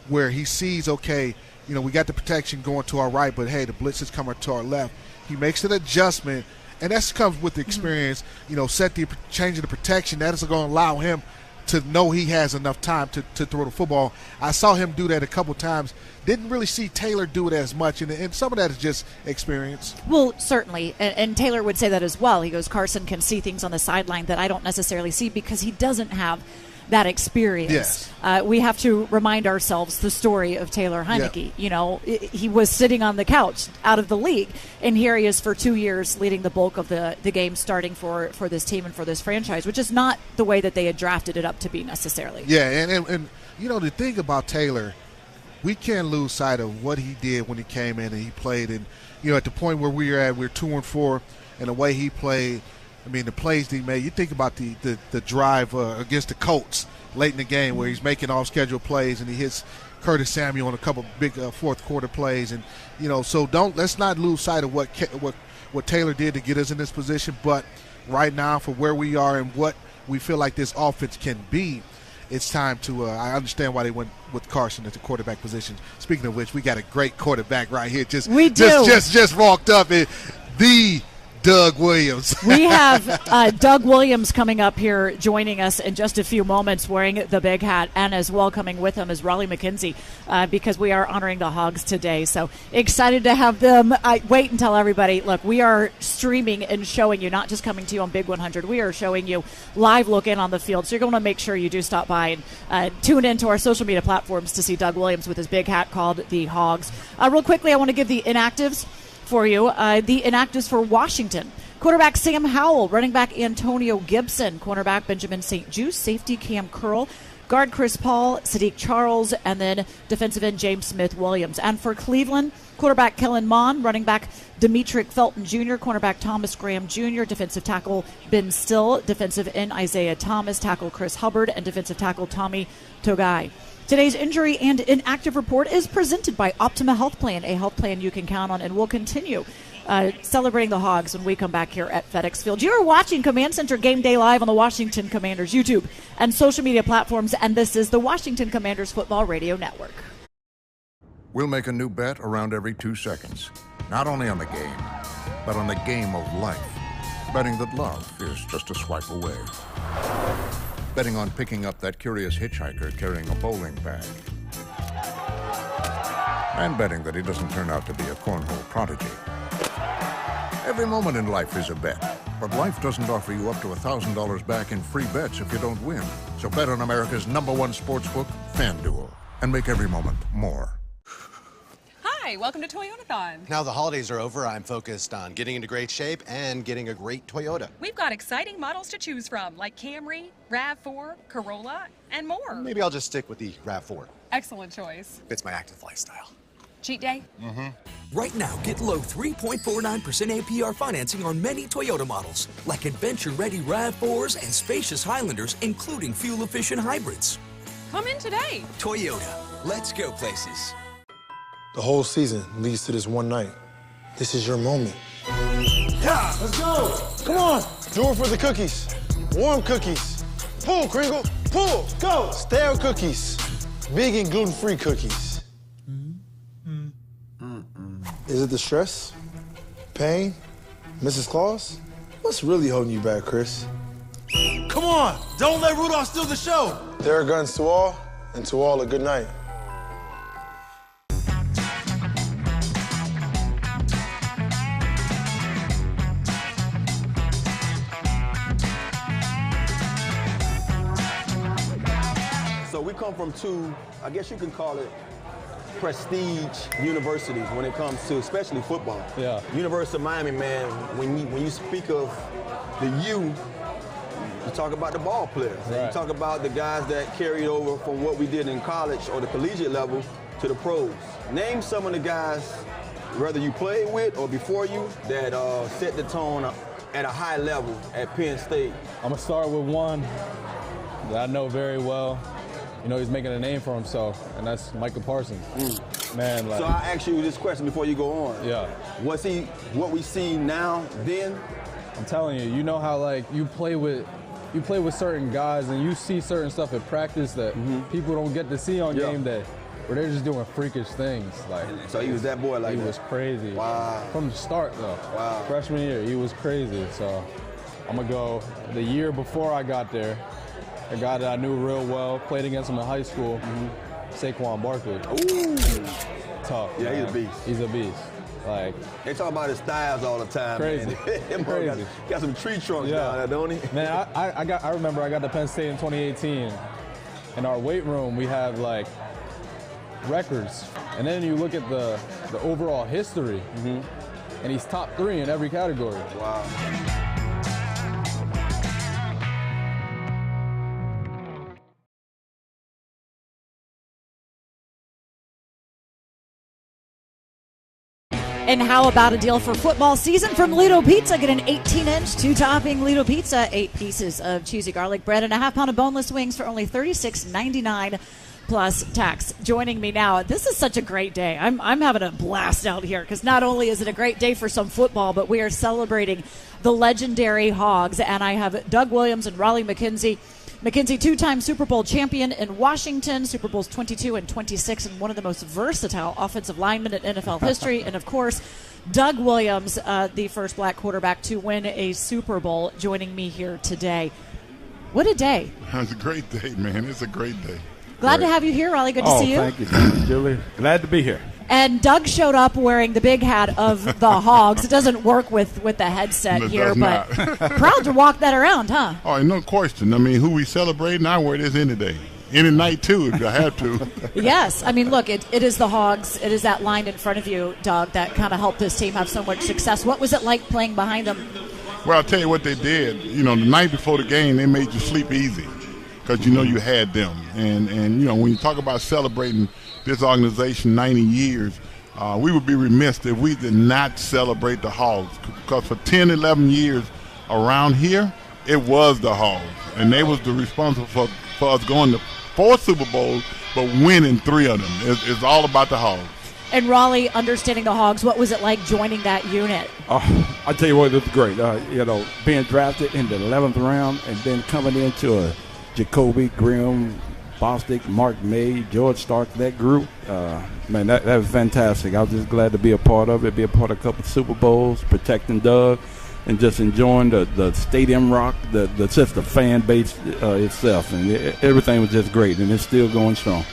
where he sees, okay, we got the protection going to our right, but hey, the blitz is coming to our left. He makes an adjustment, and that comes with the experience. Changing the protection, that is going to allow him to know he has enough time to throw the football. I saw him do that a couple times. Didn't really see Taylor do it as much, and some of that is just experience. Well, certainly, and Taylor would say that as well. He goes, Carson can see things on the sideline that I don't necessarily see because he doesn't have that experience. Yes. We have to remind ourselves the story of Taylor Heineke. Yeah. He was sitting on the couch out of the league, and here he is for 2 years leading the bulk of the game starting for this team and for this franchise, which is not the way that they had drafted it up to be necessarily. Yeah, and the thing about Taylor, we can't lose sight of what he did when he came in and he played. And, at the point where we're 2-4, and the way he played, the plays that he made, you think about the drive against the Colts late in the game where he's making off-schedule plays and he hits Curtis Samuel on a couple big fourth-quarter plays. And, so let's not lose sight of what Taylor did to get us in this position. But right now, for where we are and what we feel like this offense can be, it's time to I understand why they went with Carson at the quarterback position. Speaking of which, we got a great quarterback right here. Just walked up, and the Doug Williams. We have Doug Williams coming up here joining us in just a few moments wearing the big hat, and as well coming with him is Raleigh McKenzie because we are honoring the Hogs today. So excited to have them. Wait and tell everybody, look, we are streaming and showing you, not just coming to you on Big 100. We are showing you live look in on the field. So you're going to make sure you do stop by and tune into our social media platforms to see Doug Williams with his big hat called the Hogs. Real quickly, I want to give the inactives for you. The inactives for Washington: quarterback Sam Howell, running back Antonio Gibson, cornerback Benjamin St. Juste, safety Cam Curl, guard Chris Paul, Sadiq Charles, and then defensive end James Smith-Williams. And for Cleveland, quarterback Kellen Mond, running back Demetric Felton Jr., cornerback Thomas Graham Jr., defensive tackle Ben Still, defensive end Isaiah Thomas, tackle Chris Hubbard, and defensive tackle Tommy Togai. Today's injury and inactive report is presented by Optima Health Plan, a health plan you can count on, and we'll continue celebrating the Hogs when we come back here at FedEx Field. You are watching Command Center Game Day live on the Washington Commanders YouTube and social media platforms, and this is the Washington Commanders Football Radio Network. We'll make a new bet around every 2 seconds, not only on the game, but on the game of life. Betting that love is just a swipe away. Betting on picking up that curious hitchhiker carrying a bowling bag. And betting that he doesn't turn out to be a cornhole prodigy. Every moment in life is a bet, but life doesn't offer you up to $1,000 back in free bets if you don't win. So bet on America's #1 sportsbook, FanDuel, and make every moment more. Hi, welcome to Toyotathon. Now the holidays are over, I'm focused on getting into great shape and getting a great Toyota. We've got exciting models to choose from, like Camry, RAV4, Corolla, and more. Maybe I'll just stick with the RAV4. Excellent choice. Fits my active lifestyle. Cheat day? Right now, get low 3.49% APR financing on many Toyota models, like adventure-ready RAV4s and spacious Highlanders, including fuel-efficient hybrids. Come in today. Toyota, let's go places. The whole season leads to this one night. This is your moment. Yeah, let's go. Come on. Do it for the cookies. Warm cookies. Pull, Kringle. Pull. Go. Stale cookies. Vegan, gluten-free cookies. Is it the stress? Pain? Mrs. Claus? What's really holding you back, Chris? Come on! Don't let Rudolph steal the show! There are guns to all, and to all a good night. So we come from two, I guess you can call it, prestige universities when it comes to especially football. Yeah. University of Miami, man, when you speak of the U, you talk about the ball players. Right. You talk about the guys that carried over from what we did in college or the collegiate level to the pros. Name some of the guys, whether you played with or before you, that set the tone at a high level at Penn State. I'm gonna start with one that I know very well. You know, he's making a name for himself, and that's Michael Parsons. Man, like. So I ask you this question before you go on. Yeah. Was he what we see now then? I'm telling you, you know how like you play with certain guys and you see certain stuff at practice that people don't get to see on game day, where they're just doing freakish things. Like. So he was that boy like he that? was crazy. Wow. From the start though. Wow. Freshman year, he was crazy. So I'm gonna go the year before I got there. A guy that I knew real well, played against him in high school, Saquon Barkley. Ooh. Tough. Yeah, man. he's a beast. He's a beast. Like, they talk about his thighs all the time. Crazy. Man. Crazy. Got some tree trunks down there, don't he? Man, I remember I got to Penn State in 2018. In our weight room, we have like records. And then you look at the overall history, and he's top 3 in every category. Wow. And how about a deal for football season from Lido Pizza? Get an 18-inch, 2-topping Lido Pizza, 8 pieces of cheesy garlic bread, and a half-pound of boneless wings for only $36.99 plus tax. Joining me now, this is such a great day. I'm having a blast out here because not only is it a great day for some football, but we are celebrating the legendary Hogs, and I have Doug Williams and Raleigh McKenzie. McKenzie, 2-time Super Bowl champion in Washington, Super Bowls 22 and 26, and one of the most versatile offensive linemen in NFL history. And, of course, Doug Williams, the first black quarterback to win a Super Bowl, joining me here today. What a day. It's a great day, man. It's a great day. Glad to have you here, Raleigh. Good to see you. Thank you, Julie. Glad to be here. And Doug showed up wearing the big hat of the Hogs. It doesn't work with the headset here, but proud to walk that around, huh? Oh, no question. I mean, who we celebrating, I wear this any day. Any night, too, if I have to. Yes. I mean, look, it is the Hogs. It is that line in front of you, Doug, that kind of helped this team have so much success. What was it like playing behind them? Well, I'll tell you what they did. You know, the night before the game, they made you sleep easy because you know you had them. And you know, when you talk about celebrating this organization 90 years, we would be remiss if we did not celebrate the Hogs, because for 10, 11 years around here, it was the Hogs. And they was the responsible for us going to 4 Super Bowls, but winning 3 of them. It's all about the Hogs. And Raleigh, understanding the Hogs, what was it like joining that unit? I tell you what, it was great. You know, being drafted in the 11th round and then coming into a Jacoby, Grimm, Bostic, Mark May, George Stark, that group, man, that was fantastic. I was just glad to be a part of it, be a part of a couple of Super Bowls, protecting Doug, and just enjoying the stadium rock, just the fan base itself. And everything was just great, and it's still going strong.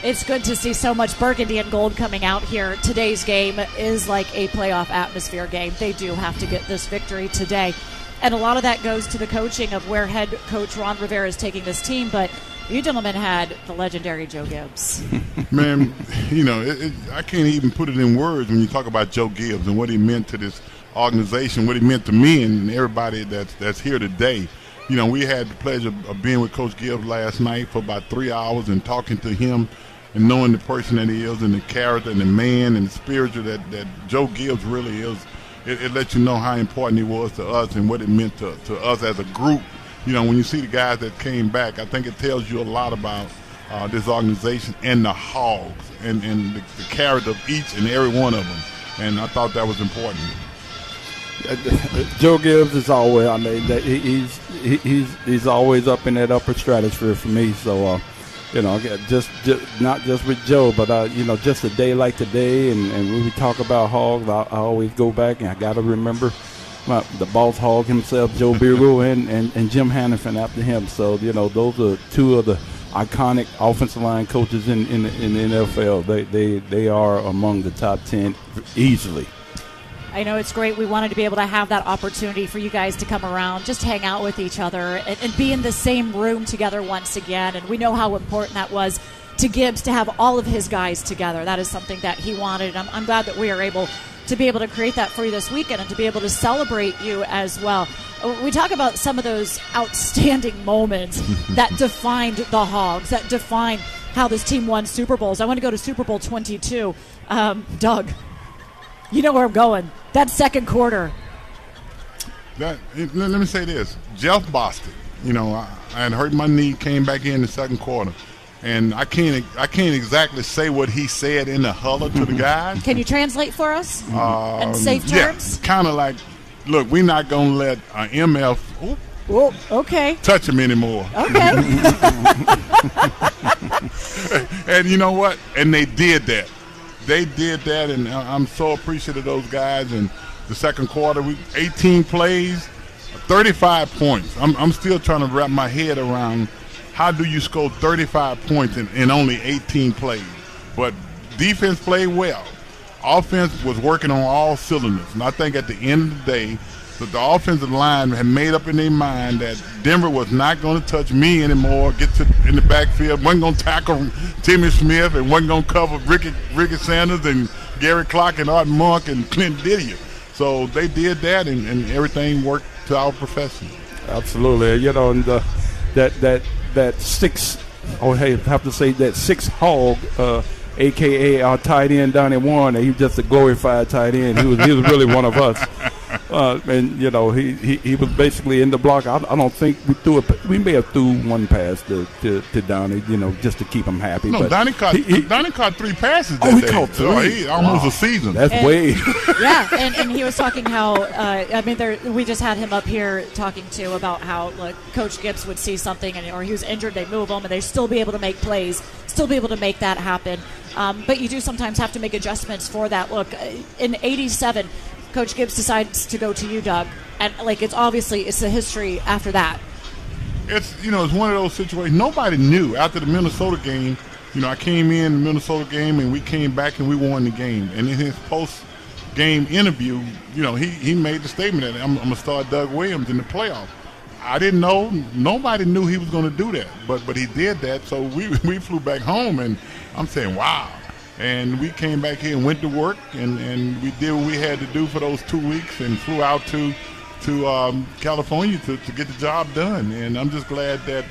It's good to see so much burgundy and gold coming out here. Today's game is like a playoff atmosphere game. They do have to get this victory today. And a lot of that goes to the coaching of where head coach Ron Rivera is taking this team. But you gentlemen had the legendary Joe Gibbs. Man, you know, I can't even put it in words when you talk about Joe Gibbs and what he meant to this organization, what he meant to me and everybody that's here today. You know, we had the pleasure of being with Coach Gibbs last night for about 3 hours and talking to him and knowing the person that he is and the character and the man and the spiritual that Joe Gibbs really is, it lets you know how important he was to us and what it meant to us as a group. When you see the guys that came back, I think it tells you a lot about this organization and the Hogs and the character of each and every one of them. And I thought that was important. Joe Gibbs is always, he's always up in that upper stratosphere for me. So, just not just with Joe, but just a day like today, and when we talk about Hogs, I always go back and I got to remember the boss hog himself, Joe Bugle, and Jim Hannafin after him. So those are two of the iconic offensive line coaches in the NFL. They are among the top 10 easily. I know it's great. We wanted to be able to have that opportunity for you guys to come around, just hang out with each other, and be in the same room together once again. And we know how important that was to Gibbs to have all of his guys together. That is something that he wanted. I'm glad that we are able to be able to create that for you this weekend and to be able to celebrate you as well. We talk about some of those outstanding moments that defined the Hogs, that defined how this team won Super Bowls. I want to go to Super Bowl 22. Doug, you know where I'm going. That second quarter. Let me say this. Jeff Bostic, I had hurt my knee, came back in the second quarter. And I can't exactly say what he said in the huddle to the guys. Can you translate for us in safe terms? Yeah, kind of like, look, we're not going to let MF touch him anymore. Okay. And you know what? And they did that. They did that, and I'm so appreciative of those guys. And the second quarter, 18 plays, 35 points. I'm still trying to wrap my head around how do you score 35 points in only 18 plays? But defense played well. Offense was working on all cylinders. And I think at the end of the day, that the offensive line had made up in their mind that Denver was not going to touch me anymore, in the backfield, wasn't going to tackle Timmy Smith, and wasn't going to cover Ricky Sanders and Gary Clark and Art Monk and Clint Didier. So they did that, and everything worked to our profession. Absolutely. And that six, that 6 Hog, a.k.a. our tight end Donnie Warren. He was just a glorified tight end. He was really one of us. And he was basically in the block. I don't think we threw it. We may have threw one pass to Donnie, just to keep him happy. No, but Donnie caught 3 passes. He caught 3. Almost a season. That's way. Yeah, and he was talking how we just had him up here talking about how Coach Gibbs would see something or he was injured, they move him, and they still be able to make plays, still be able to make that happen. But you do sometimes have to make adjustments for that. Look, in '87. Coach Gibbs decides to go to you, Doug, and it's the history after that. It's one of those situations. Nobody knew after the Minnesota game. I came in the Minnesota game and we came back and we won the game. And in his post-game interview, he made the statement that I'm gonna start Doug Williams in the playoffs. I didn't know. Nobody knew he was going to do that, but he did that. So we flew back home, and I'm saying, wow. And we came back here and went to work, and we did what we had to do for those 2 weeks and flew out to California to get the job done. And I'm just glad that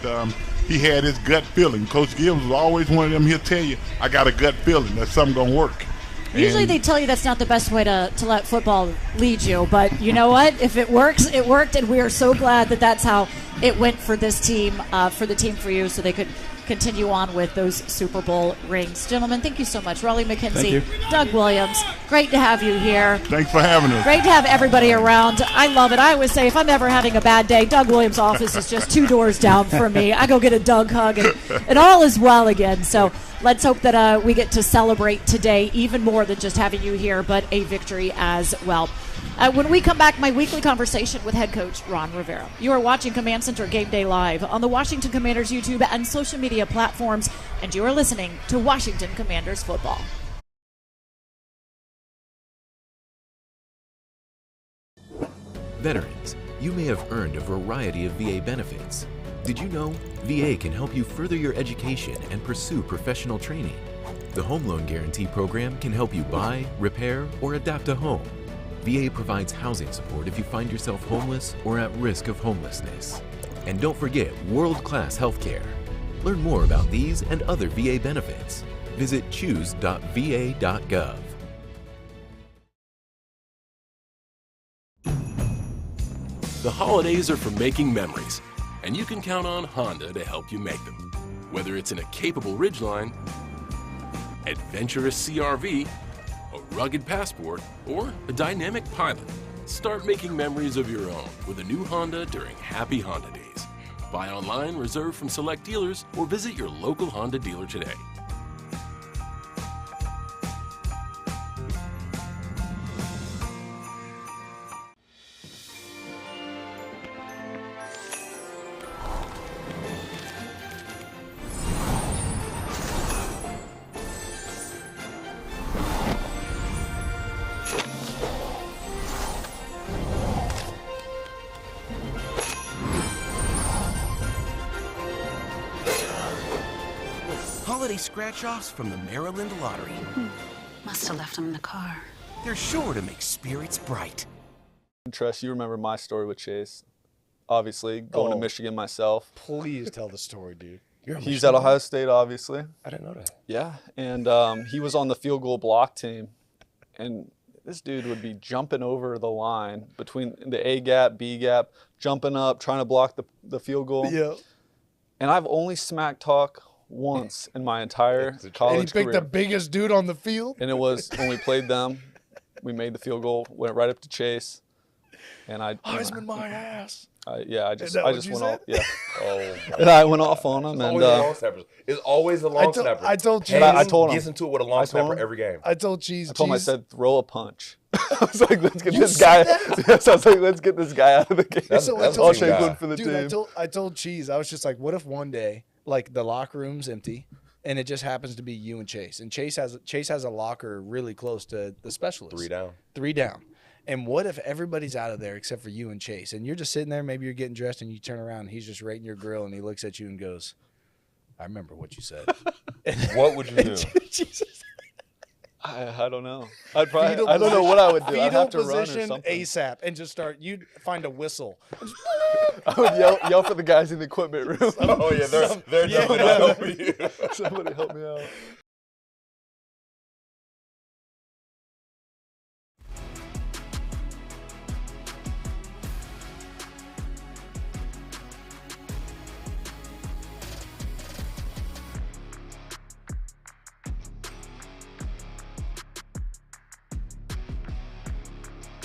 he had his gut feeling. Coach Gibbs was always one of them. He'll tell you, I got a gut feeling that something going to work. Usually they tell you that's not the best way to let football lead you. But you know what? If it works, it worked. And we are so glad that that's how it went for this team, for you, so they could continue on with those Super Bowl rings. Gentlemen, thank you so much. Raleigh McKenzie, Doug Williams, great to have you here. Thanks for having us. Great to have everybody around. I love it. I always say if I'm ever having a bad day, Doug Williams' office is just 2 doors down from me. I go get a Doug hug, and all is well again. So let's hope that we get to celebrate today even more than just having you here, but a victory as well. When we come back, my weekly conversation with head coach Ron Rivera. You are watching Command Center Game Day Live on the Washington Commanders YouTube and social media platforms, and you are listening to Washington Commanders Football. Veterans, you may have earned a variety of VA benefits. Did you know VA can help you further your education and pursue professional training? The Home Loan Guarantee Program can help you buy, repair, or adapt a home. VA provides housing support if you find yourself homeless or at risk of homelessness. And don't forget world-class health care. Learn more about these and other VA benefits. visit choose.va.gov. The holidays are for making memories, and you can count on Honda to help you make them. Whether it's in a capable Ridgeline, adventurous CRV, a rugged Passport, or a dynamic Pilot, start making memories of your own with a new Honda during Happy Honda Days. Buy online, reserve from select dealers, or visit your local Honda dealer today. Holiday scratch-offs from the Maryland Lottery. Must have left them in the car. They're sure to make spirits bright. Tress, you remember my story with Chase. Obviously, going to Michigan myself. Please tell the story, dude. He's at Ohio State, obviously. I didn't know that. Yeah, and he was on the field goal block team. And this dude would be jumping over the line between the A gap, B gap, jumping up, trying to block the field goal. Yeah. And I've only smack talk once in my entire college And he picked career. the biggest dude on the field? And it was when we played them. We made the field goal, went right up to Chase. And I Heisman my ass. I just that I what just you went said? off. Yeah. Oh. And I went off on him. It's And always the long snappers. It's always the long snapper. I told Cheese. I told him. Gets into it with a long snapper every game. I told Cheese. I told him, I said, throw a punch. I was like, let's get You this said guy. that? Yes, I was like, let's get this guy out of the game. So I I'll told shake one for the Dude, team. I told Cheese, I was just like, what if one day, like, the locker room's empty, and it just happens to be you and Chase, and Chase has a locker really close to the specialist. 3 down. And what if everybody's out of there except for you and Chase, and you're just sitting there, maybe you're getting dressed, and you turn around, and he's just rating your grill, and he looks at you and goes, I remember what you said. What would you do? Jesus. I don't know. I don't know what I would do. I'd have to run or position something. ASAP and just start. You'd find a whistle. I would yell for the guys in the equipment room. Oh yeah, they're definitely not helping you. Somebody help me out.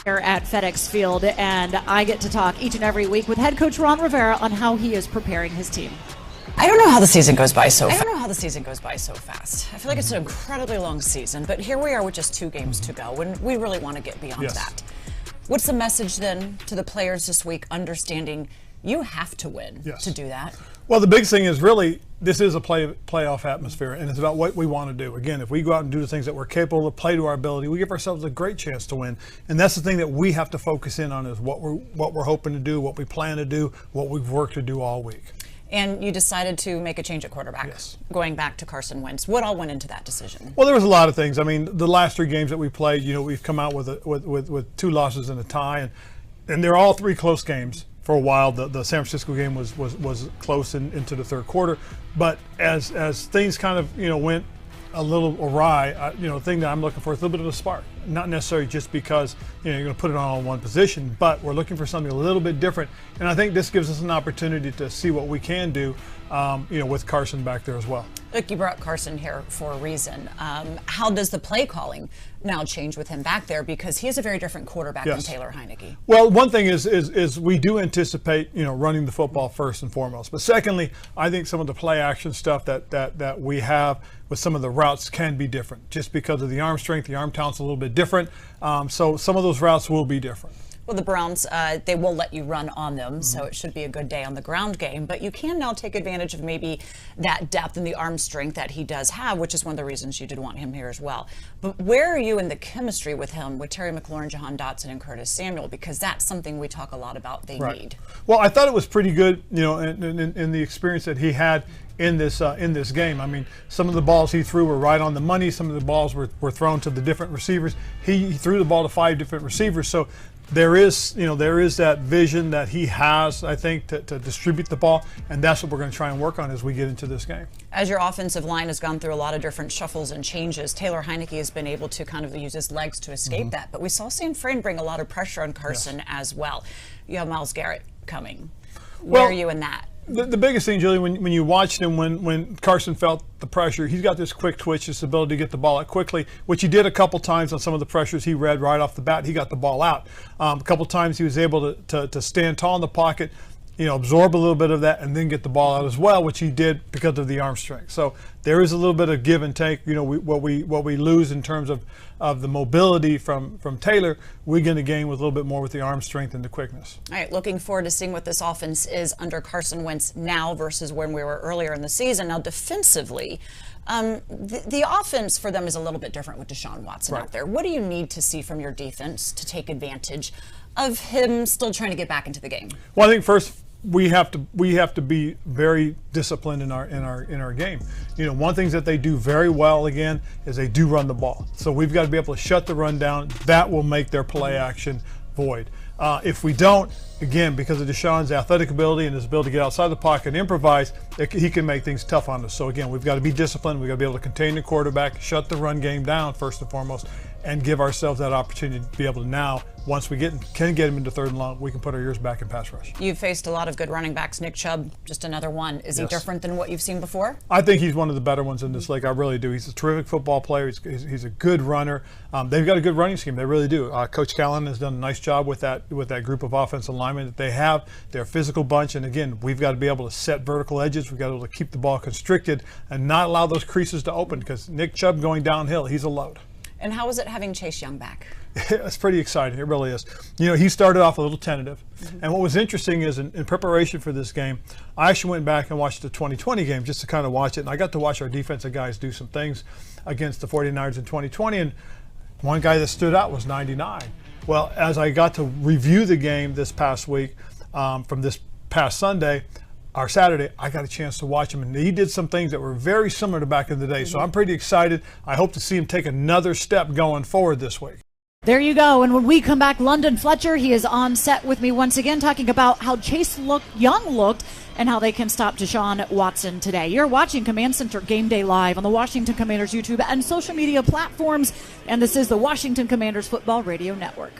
Here at FedEx Field, and I get to talk each and every week with head coach Ron Rivera on how he is preparing his team. I don't know how the season goes by so fast. I feel like it's an incredibly long season, but here we are with just 2 games to go, and we really want to get beyond that. What's the message then to the players this week, understanding you have to win to do that? Well, the big thing is really this is a playoff atmosphere, and it's about what we want to do. Again, if we go out and do the things that we're capable of, play to our ability, we give ourselves a great chance to win. And that's the thing that we have to focus in on is what we're hoping to do, what we plan to do, what we've worked to do all week. And you decided to make a change at quarterback, going back to Carson Wentz. What all went into that decision? Well, there was a lot of things. I mean, the last 3 games that we played, we've come out with 2 losses and a tie, and they're all 3 close games. For a while, the San Francisco game was close into the third quarter, but as things kind of went a little awry, the thing that I'm looking for is a little bit of a spark. Not necessarily just because you're going to put it on one position, but we're looking for something a little bit different. And I think this gives us an opportunity to see what we can do, with Carson back there as well. Look, you brought Carson here for a reason. How does the play calling now change with him back there? Because he is a very different quarterback than Taylor Heineke. Well, one thing is we do anticipate running the football first and foremost. But secondly, I think some of the play action stuff that we have with some of the routes can be different, just because of the arm strength. The arm talent's a little bit different. So some of those routes will be different. Well, the Browns, they will let you run on them, so it should be a good day on the ground game. But you can now take advantage of maybe that depth and the arm strength that he does have, which is one of the reasons you did want him here as well. But where are you in the chemistry with him, with Terry McLaurin, Jahan Dotson, and Curtis Samuel? Because that's something we talk a lot about they need. Well, I thought it was pretty good, in the experience that he had in this game. I mean, some of the balls he threw were right on the money. Some of the balls were thrown to the different receivers. He threw the ball to 5 different receivers. So there is that vision that he has, I think, to distribute the ball, and that's what we're going to try and work on as we get into this game. As your offensive line has gone through a lot of different shuffles and changes, Taylor Heineke has been able to kind of use his legs to escape that. But we saw San Fran bring a lot of pressure on Carson as well. You have Myles Garrett coming. Where are you in that? The biggest thing, Julie, when you watched him, when Carson felt the pressure, he's got this quick twitch, this ability to get the ball out quickly, which he did a couple times on some of the pressures he read right off the bat. He got the ball out. A couple times he was able to stand tall in the pocket, absorb a little bit of that and then get the ball out as well, which he did because of the arm strength. So there is a little bit of give and take. What we lose in terms of the mobility from Taylor, we're going to gain with a little bit more with the arm strength and the quickness. All right, looking forward to seeing what this offense is under Carson Wentz now versus when we were earlier in the season. Now, defensively, the offense for them is a little bit different with Deshaun Watson out there. What do you need to see from your defense to take advantage of him still trying to get back into the game? Well, I think first we have to be very disciplined in our game. One thing that they do very well again is they do run the ball. So we've got to be able to shut the run down. That will make their play action void. If we don't, again, because of Deshaun's athletic ability and his ability to get outside the pocket and improvise, he can make things tough on us. So again, we've got to be disciplined. We've got to be able to contain the quarterback, shut the run game down first and foremost, and give ourselves that opportunity to be able to now, once we can get him into third and long, we can put our ears back in pass rush. You've faced a lot of good running backs. Nick Chubb, just another one. Is he different than what you've seen before? I think he's one of the better ones in this league. I really do. He's a terrific football player. He's a good runner. They've got a good running scheme. They really do. Coach Callahan has done a nice job with that group of offensive linemen that they have. They're a physical bunch, and again, we've got to be able to set vertical edges. We've got to be able to keep the ball constricted and not allow those creases to open, because Nick Chubb going downhill, he's a load. And how is it having Chase Young back? It's pretty exciting. It really is. He started off a little tentative. And what was interesting is in preparation for this game, I actually went back and watched the 2020 game just to kind of watch it. And I got to watch our defensive guys do some things against the 49ers in 2020. And one guy that stood out was 99. Well, as I got to review the game this past week, from this past Sunday, or Saturday, I got a chance to watch him, and he did some things that were very similar to back in the day. So I'm pretty excited. I hope to see him take another step going forward this week. There you go. And when we come back, London Fletcher, he is on set with me once again, talking about how Chase Young looked and how they can stop Deshaun Watson today. You're watching Command Center Game Day live on the Washington Commanders YouTube and social media platforms, and this is the Washington Commanders Football Radio Network.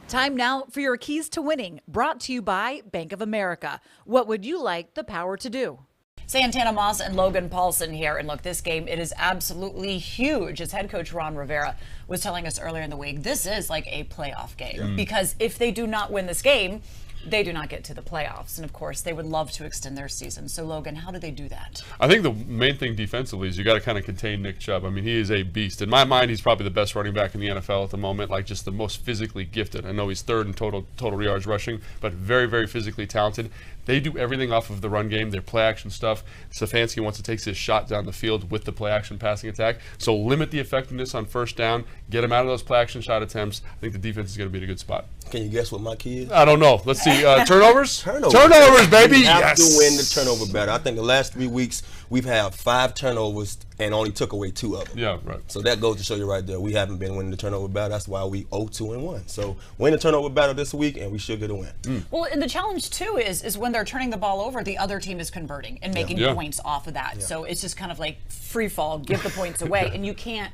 Time now for your keys to winning, brought to you by Bank of America. What would you like the power to do? Santana Moss and Logan Paulson here. And look, this game, it is absolutely huge. As head coach Ron Rivera was telling us earlier in the week, this is like a playoff game. Because if they do not win this game, they do not get to the playoffs. And of course, they would love to extend their season. So Logan, how do they do that? I think the main thing defensively is you got to kind of contain Nick Chubb. I mean, he is a beast. In my mind, he's probably the best running back in the NFL at the moment, like just the most physically gifted. I know he's third in total yards rushing, but very, very physically talented. They do everything off of the run game, their play action stuff. Stefanski wants to take his shot down the field with the play action passing attack. So limit the effectiveness on first down, get him out of those play action shot attempts. I think the defense is going to be in a good spot. Can you guess what my key is? I don't know. Let's see. Turnovers? Turnovers, baby. We have to win the turnover battle. I think the last 3 weeks we've had 5 turnovers and only took away 2 of them. Yeah, right. So that goes to show you right there. We haven't been winning the turnover battle. That's why we 0-2-1. So win the turnover battle this week, and we should get a win. Well, and the challenge too is when they're turning the ball over, the other team is converting and making points off of that. So it's just kind of like free fall, give the points away, and you can't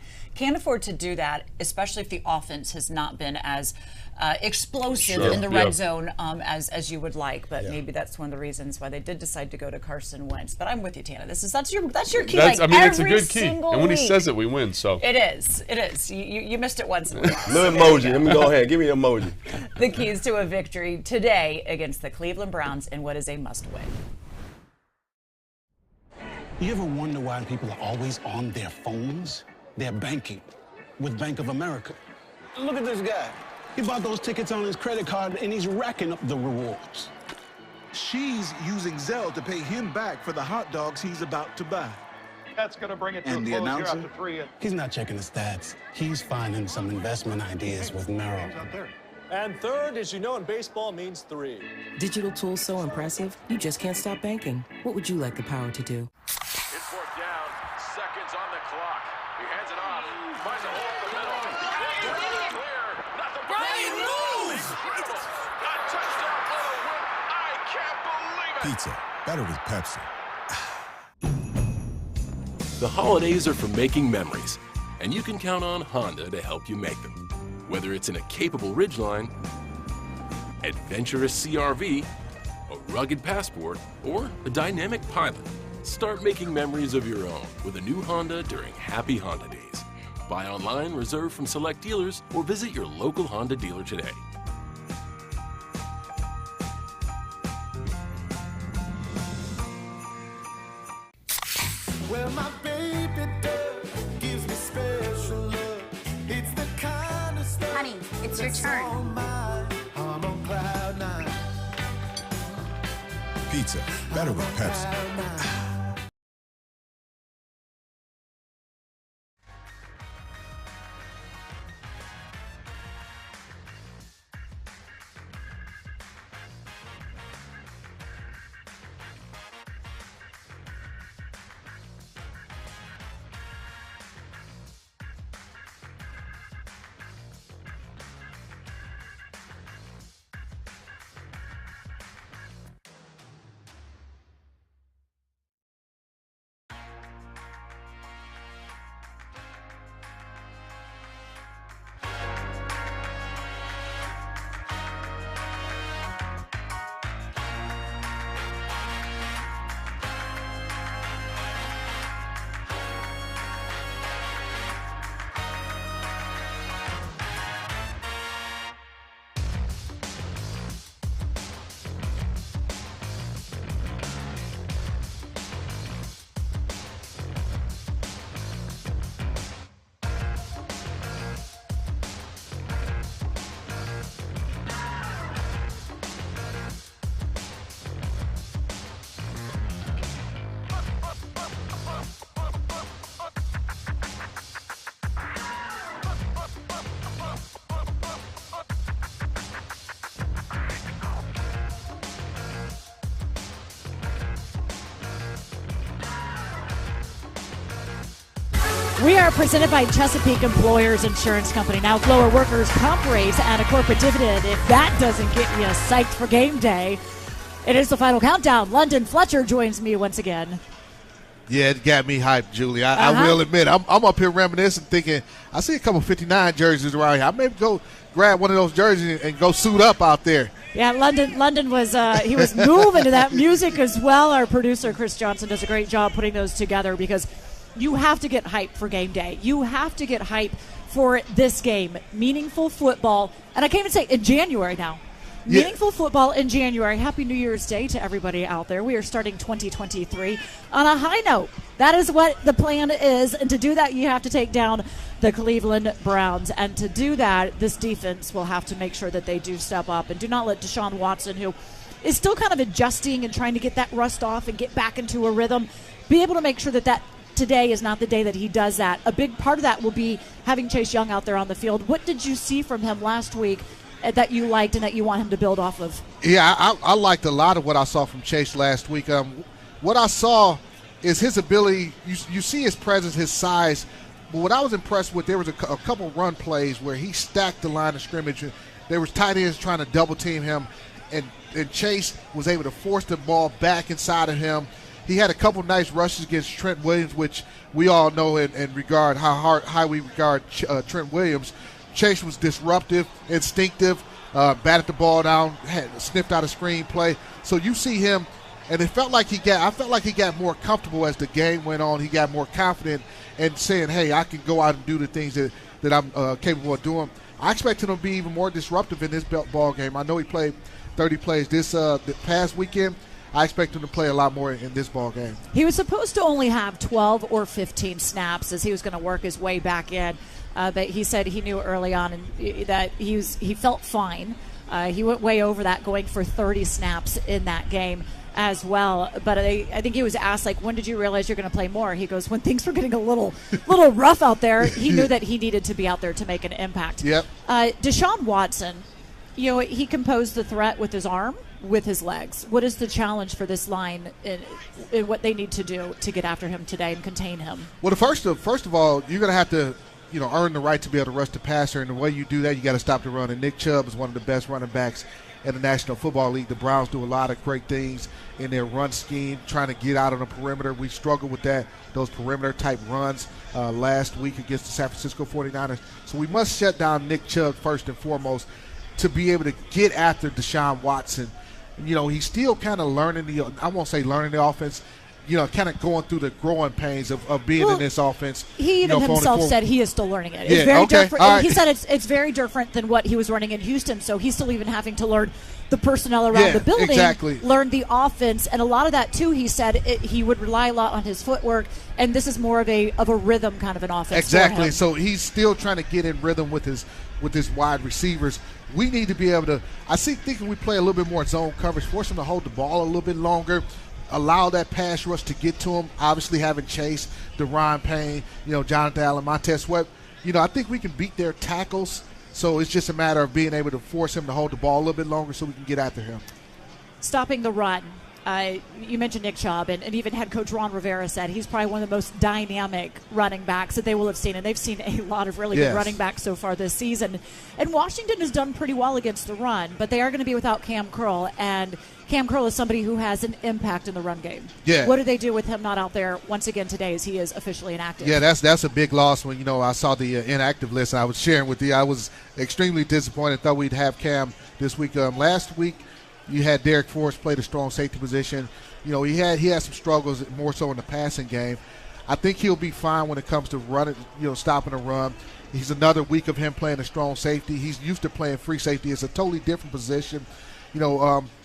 afford to do that, especially if the offense has not been as explosive in the red zone as you would like. But maybe that's one of the reasons why they did decide to go to Carson Wentz. But I'm with you, Tana. That's your key. I mean, it's a good key, and when he says it, we win. So it is. You missed it once. Little emoji. Let me go ahead. Give me an emoji. The keys to a victory today against the Cleveland Browns in what is a must-win. You ever wonder why people are always on their phones? They're banking with Bank of America. Look at this guy. He bought those tickets on his credit card, and he's racking up the rewards. She's using Zelle to pay him back for the hot dogs he's about to buy. That's going to bring it to And a the close here announcer? after 3. He's not checking the stats. He's finding some investment ideas with Merrill. And third, as you know, in baseball means 3. Digital tools so impressive, you just can't stop banking. What would you like the power to do? It's 4th down, seconds on the clock. He hands it off. Finds a hole in the middle. Clear. Nothing but moves. Incredible. A touchdown for the win. I can't believe it. Pizza. Better with Pepsi. The holidays are for making memories, and you can count on Honda to help you make them. Whether it's in a capable Ridgeline, adventurous CRV, a rugged Passport, or a dynamic Pilot, start making memories of your own with a new Honda during Happy Honda Days. Buy online, reserve from select dealers, or visit your local Honda dealer today. Well, my baby does gives me special love. It's the kind of stuff. Honey, it's your turn. I'm on cloud nine. Pizza. Better with Pepsi. We are presented by Chesapeake Employers Insurance Company. Now, lower workers' comp rates and a corporate dividend. If that doesn't get you psyched for game day, it is the final countdown. London Fletcher joins me once again. Yeah, it got me hyped, Julie. I will admit, I'm up here reminiscing, thinking, I see a couple 59 jerseys around here. I may go grab one of those jerseys and go suit up out there. Yeah, London was he was moving to that music as well. Our producer, Chris Johnson, does a great job putting those together because you have to get hyped for game day. You have to get hyped for this game. Meaningful football. And I can't even say in January now. Yeah. Meaningful football in January. Happy New Year's Day to everybody out there. We are starting 2023 on a high note. That is what the plan is. And to do that, you have to take down the Cleveland Browns. And to do that, this defense will have to make sure that they do step up and do not let Deshaun Watson, who is still kind of adjusting and trying to get that rust off and get back into a rhythm, be able to make sure that today is not the day that he does that. A big part of that will be having Chase Young out there on the field. What did you see from him last week that you liked and that you want him to build off of? Yeah, I liked a lot of what I saw from Chase last week. What I saw is his ability. You see his presence, his size. But what I was impressed with, there was a couple run plays where he stacked the line of scrimmage. There was tight ends trying to double team him, and Chase was able to force the ball back inside of him. He had a couple nice rushes against Trent Williams, which we all know and regard how we regard Trent Williams. Chase was disruptive, instinctive, batted the ball down, sniffed out a screen play. So you see him, and I felt like he got more comfortable as the game went on. He got more confident and saying, "Hey, I can go out and do the things that I'm capable of doing." I expect him to be even more disruptive in this ball game. I know he played 30 plays this past weekend. I expect him to play a lot more in this ball game. He was supposed to only have 12 or 15 snaps as he was going to work his way back in. But he said he knew early on that he felt fine. He went way over that, going for 30 snaps in that game as well. But I think he was asked, like, when did you realize you're going to play more? He goes, when things were getting a little rough out there, he knew that he needed to be out there to make an impact. Yep. Deshaun Watson, he composed the threat with his arm. with his legs. What is the challenge for this line in what they need to do to get after him today and contain him? Well, first of all, you're going to have to, earn the right to be able to rush the passer, and the way you do that, you got to stop the run. And Nick Chubb is one of the best running backs in the National Football League. The Browns do a lot of great things in their run scheme, trying to get out on the perimeter. We struggled with those perimeter-type runs last week against the San Francisco 49ers. So we must shut down Nick Chubb first and foremost to be able to get after Deshaun Watson. He's still kind of learning I won't say learning the offense, kind of going through the growing pains of being in this offense. He even himself said he is still learning it. It's yeah, very okay. different. Right. He said it's very different than what he was running in Houston, so he's still even having to learn the personnel around the building, exactly. Learn the offense, and a lot of that too. He said he would rely a lot on his footwork, and this is more of a rhythm kind of an offense. Exactly. So he's still trying to get in rhythm with his wide receivers. We need to be able to. Thinking we play a little bit more zone coverage, force him to hold the ball a little bit longer, allow that pass rush to get to him. Obviously, having Chase, Deron Payne, Jonathan Allen, Montez Sweat. I think we can beat their tackles. So it's just a matter of being able to force him to hold the ball a little bit longer so we can get after him. Stopping the run. You mentioned Nick Chubb, and even head coach Ron Rivera said he's probably one of the most dynamic running backs that they will have seen, and they've seen a lot of really good running backs so far this season. And Washington has done pretty well against the run, but they are going to be without Cam Curl, and Cam Curl is somebody who has an impact in the run game. Yeah. What do they do with him not out there once again today as he is officially inactive? Yeah, that's a big loss. When I saw the inactive list, and I was sharing with you, I was extremely disappointed. Thought we'd have Cam this week. Last week, you had Derek Forrest play the strong safety position. He had some struggles more so in the passing game. I think he'll be fine when it comes to running, stopping a run. He's another week of him playing a strong safety. He's used to playing free safety. It's a totally different position.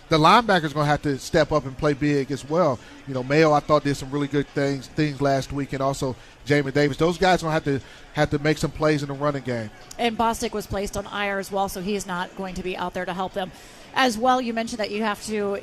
The linebacker's going to have to step up and play big as well. Mayo, I thought, did some really good things last week, and also Jamin Davis. Those guys are going to have to make some plays in the running game. And Bostic was placed on IR as well, so he is not going to be out there to help them. As well, you mentioned that you have to,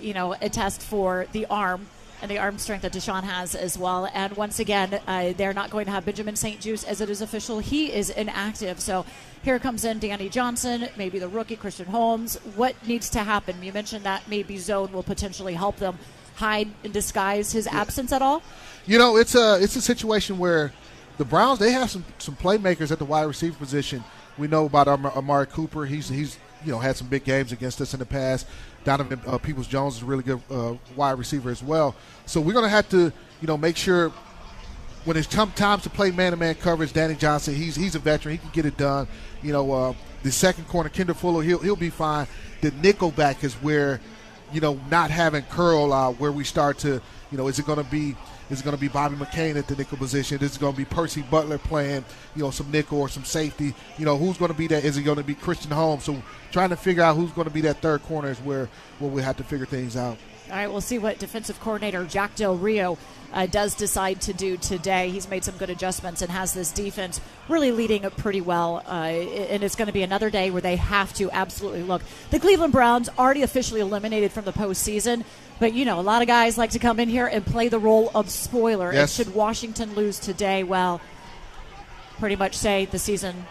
attest for the arm and the arm strength that Deshaun has as well. And once again, they're not going to have Benjamin St. Juste as it is official. He is inactive. So here comes in Danny Johnson, maybe the rookie Christian Holmes. What needs to happen? You mentioned that maybe zone will potentially help them hide and disguise his absence at all. It's a situation where the Browns, they have some playmakers at the wide receiver position. We know about Amari Cooper. He's had some big games against us in the past. Donovan Peoples-Jones is a really good wide receiver as well. So we're going to have to, make sure when it's times to play man-to-man coverage, Danny Johnson, he's a veteran. He can get it done. The second corner, Kendall Fuller, he'll be fine. The nickel back is where, not having Curl where we start to, is it going to be Bobby McCain at the nickel position? Is it going to be Percy Butler playing, some nickel or some safety? Who's going to be that? Is it going to be Christian Holmes? So trying to figure out who's going to be that third corner is where we have to figure things out. All right, we'll see what defensive coordinator Jack Del Rio does decide to do today. He's made some good adjustments and has this defense really leading up pretty well. And it's going to be another day where they have to absolutely look. The Cleveland Browns already officially eliminated from the postseason. But, a lot of guys like to come in here and play the role of spoiler. Yes. And should Washington lose today, well, pretty much say the season.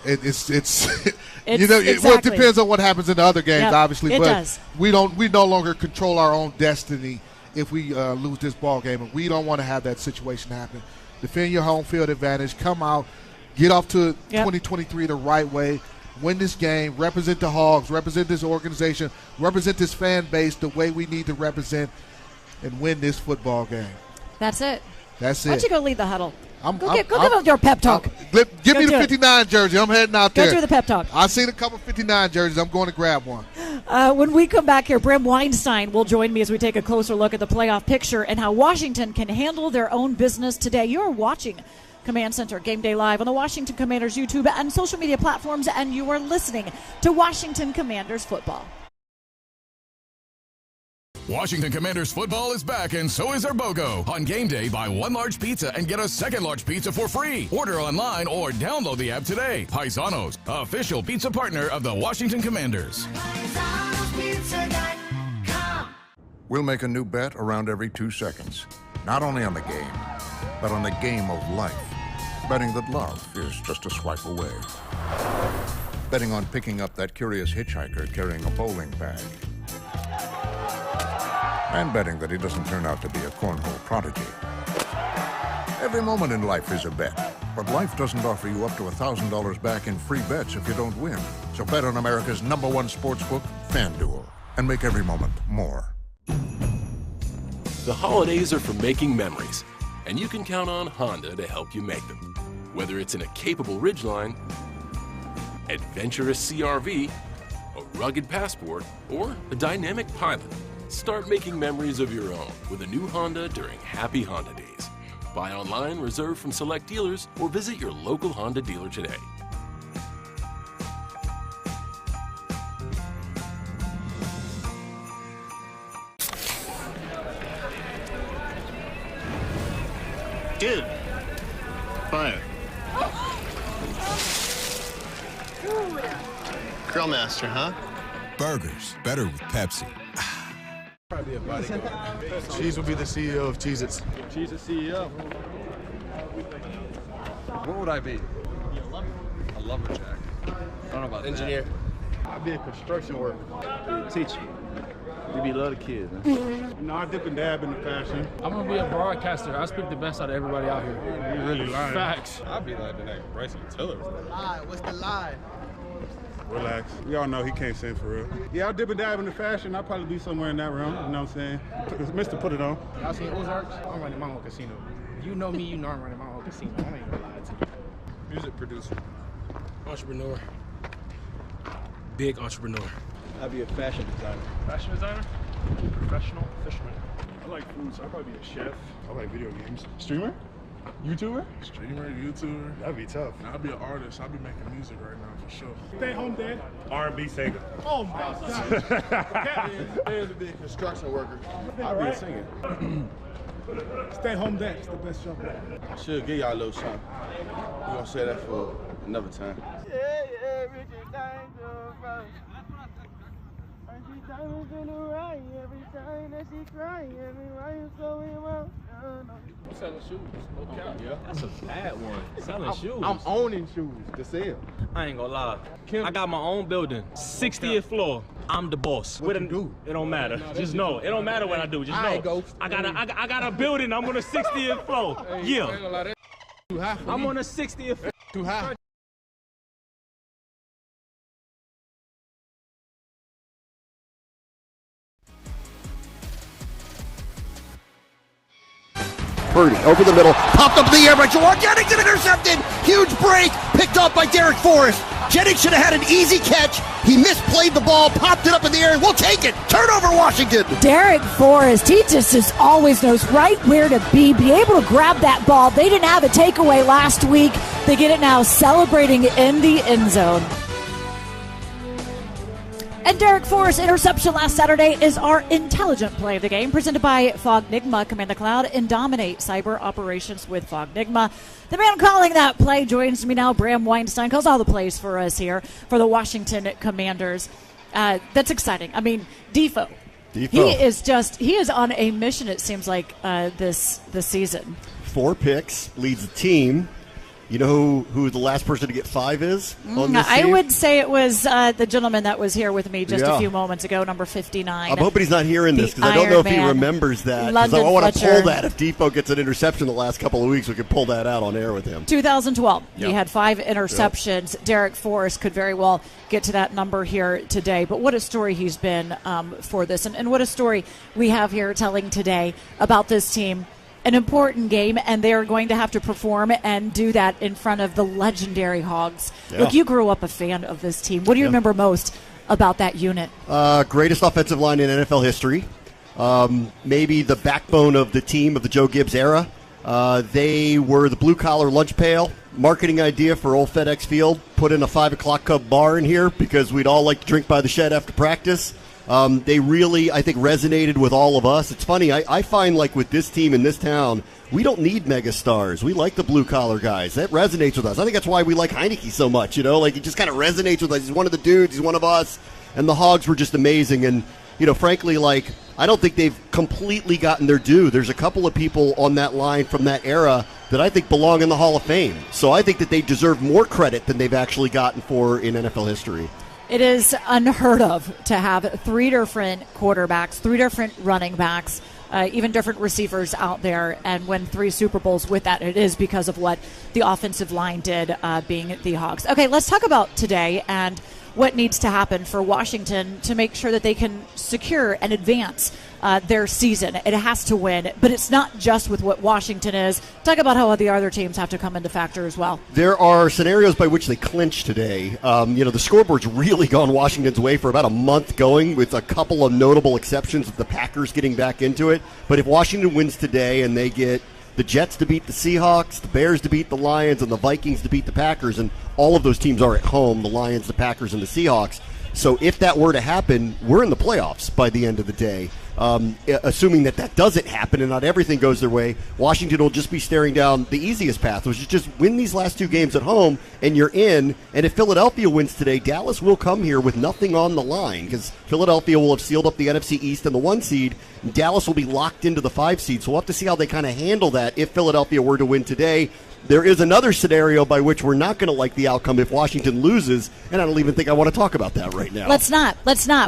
It's exactly. Well, it depends on what happens in the other games, obviously. It but does. We no longer control our own destiny if we lose this ball game, and we don't want to have that situation happen. Defend your home field advantage. Come out, get off to 2023 the right way. Win this game, represent the Hogs, represent this organization, represent this fan base the way we need to represent, and win this football game. That's it. Why don't you go lead the huddle? Go give them your pep talk. Give me the 59 jersey. I'm heading out there. Go do the pep talk. I've seen a couple 59 jerseys. I'm going to grab one. When we come back here, Bram Weinstein will join me as we take a closer look at the playoff picture and how Washington can handle their own business today. You're watching Command Center Game Day Live on the Washington Commanders YouTube and social media platforms, and you are listening to Washington Commanders football. Washington Commanders football is back, and so is our BOGO. On game day, buy one large pizza and get a second large pizza for free. Order online or download the app today. Paisanos, official pizza partner of the Washington Commanders. We'll make a new bet around every 2 seconds. Not only on the game, but on the game of life. Betting that love is just a swipe away. Betting on picking up that curious hitchhiker carrying a bowling bag. and betting that he doesn't turn out to be a cornhole prodigy. Every moment in life is a bet, but life doesn't offer you up to $1,000 back in free bets if you don't win. So bet on America's #1 sportsbook, FanDuel, and make every moment more. The holidays are for making memories, and you can count on Honda to help you make them. Whether it's in a capable Ridgeline, adventurous CRV, a rugged Passport, or a dynamic Pilot, start making memories of your own with a new Honda during Happy Honda Days. Buy online, reserve from select dealers, or visit your local Honda dealer today. Dude, fire. Grill master, huh? Burgers, better with Pepsi. Probably a bodyguard. Cheese will be the CEO of Cheez-Its. Cheez-Its CEO. What would I be? A lumberjack. I don't know about Engineer. that. I'd be a construction worker. Teacher. You be love the kids, man. No, I dip and dab in the fashion. I'm gonna be a broadcaster. I speak the best out of everybody out here. You really lying. Facts. I'd be like the next Bryson Tiller. Lie. What's the lie? Relax. We all know he can't sing for real. Yeah, I'll dip and dab in the fashion. I'll probably be somewhere in that realm. You know what I'm saying? Mr. Put It On. Y'all seen Ozarks? I'm running my own casino. You know me, you know I'm running my own casino. I ain't gonna lie to you. Music producer. Entrepreneur. Big entrepreneur. I'd be a fashion designer. Fashion designer? Professional fisherman. I like food, so I'd probably be a chef. I like video games. Streamer? YouTuber? Streamer, YouTuber. That'd be tough. I'll be an artist. I'll be making music right now for sure. Stay home, Dad. R&B singer. Oh my God. And to be a construction worker. I'll be a singer. Stay home, Dad. It's the best job ever. I should give y'all a little something. We're gonna say that for another time. I'm selling shoes. No cap. Yeah. That's a bad one. Selling shoes. I'm owning shoes to sell. I ain't gonna lie. I got my own building. 60th floor. I'm the boss. What you do? It don't matter. Just know. It don't matter what I do. Just know. I got a building. I'm on the 60th floor. Yeah. Too high for me. I'm on the 60th floor. Too high. Purdy over the middle, popped up in the air by Jawar Jennings and intercepted. Huge break, picked up by Derek Forrest. Jennings should have had an easy catch. He misplayed the ball, popped it up in the air, and we'll take it. Turnover, Washington. Derek Forrest, he just always knows right where to be able to grab that ball. They didn't have a takeaway last week. They get it now, celebrating in the end zone. And Derek Forrest's interception last Saturday is our intelligent play of the game, presented by Fognigma. Command the cloud and dominate cyber operations with Fognigma. The man calling that play joins me now. Bram Weinstein calls all the plays for us here for the Washington Commanders. That's exciting. I mean, Defo. He is on a mission, it seems like, this season. 4 picks, leads the team. You know who the last person to get 5 is on this I team? would say it was the gentleman that was here with me just a few moments ago, number 59. I'm hoping he's not hearing this because I don't know if he remembers that. Because I want to pull that. If Defo gets an interception the last couple of weeks, we could pull that out on air with him. 2012. He had 5 interceptions. Derek Forrest could very well get to that number here today. But what a story he's been for this. And what a story we have here telling today about this team. An important game, and they are going to have to perform and do that in front of the legendary Hogs. Yeah. Look, you grew up a fan of this team. What do you remember most about that unit? Greatest offensive line in NFL history. Maybe the backbone of the team of the Joe Gibbs era. They were the blue-collar lunch pail. Marketing idea for old FedEx Field. Put in a 5 o'clock Cub bar in here because we'd all like to drink by the shed after practice. They really, I think, resonated with all of us. It's funny, I find like with this team in this town, we don't need mega stars. We like the blue-collar guys. That resonates with us. I think that's why we like Heineke so much, you know? Like, he just kind of resonates with us. He's one of the dudes. He's one of us. And the Hogs were just amazing. And, you know, frankly, like, I don't think they've completely gotten their due. There's a couple of people on that line from that era that I think belong in the Hall of Fame. So I think that they deserve more credit than they've actually gotten for in NFL history. It is unheard of to have 3 different quarterbacks, 3 different running backs, even different receivers out there, and win 3 Super Bowls with that. It is because of what the offensive line did, being the Hogs. Okay, let's talk about today and what needs to happen for Washington to make sure that they can secure and advance their season. It has to win, but it's not just with what Washington is. Talk about how the other teams have to come into factor as well. There are scenarios by which they clinch today. The scoreboard's really gone Washington's way for about a month going, with a couple of notable exceptions of the Packers getting back into it. But if Washington wins today and they get the Jets to beat the Seahawks, the Bears to beat the Lions, and the Vikings to beat the Packers, and all of those teams are at home, the Lions, the Packers, and the Seahawks. So if that were to happen, we're in the playoffs by the end of the day. Assuming that doesn't happen and not everything goes their way, Washington will just be staring down the easiest path, which is just win these last 2 games at home, and you're in. And if Philadelphia wins today, Dallas will come here with nothing on the line, because Philadelphia will have sealed up the NFC East and the 1 seed, and Dallas will be locked into the 5 seed. So we'll have to see how they kind of handle that if Philadelphia were to win today. There is another scenario by which we're not going to like the outcome if Washington loses, and I don't even think I want to talk about that right now. Let's not.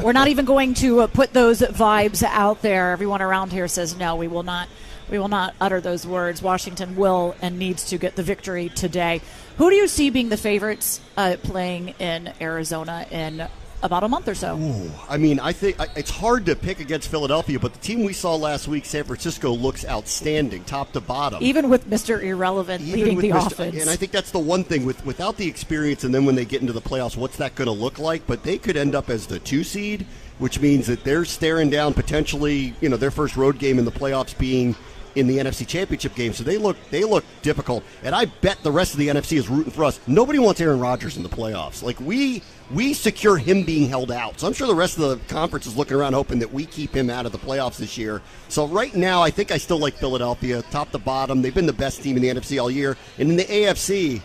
We're not even going to put those vibes out there. Everyone around here says no, we will not. We will not utter those words. Washington will and needs to get the victory today. Who do you see being the favorites playing in Arizona in about a month or so? Ooh, I think it's hard to pick against Philadelphia, but the team we saw last week, San Francisco, looks outstanding, top to bottom. Even with Mr. Irrelevant leading the offense. And I think that's the one thing, without the experience, and then when they get into the playoffs, what's that going to look like? But they could end up as the 2 seed, which means that they're staring down potentially, their first road game in the playoffs being in the NFC Championship game. So they look difficult. And I bet the rest of the NFC is rooting for us. Nobody wants Aaron Rodgers in the playoffs. Like, we secure him being held out. So I'm sure the rest of the conference is looking around hoping that we keep him out of the playoffs this year. So right now, I think I still like Philadelphia, top to bottom. They've been the best team in the NFC all year. And in the AFC,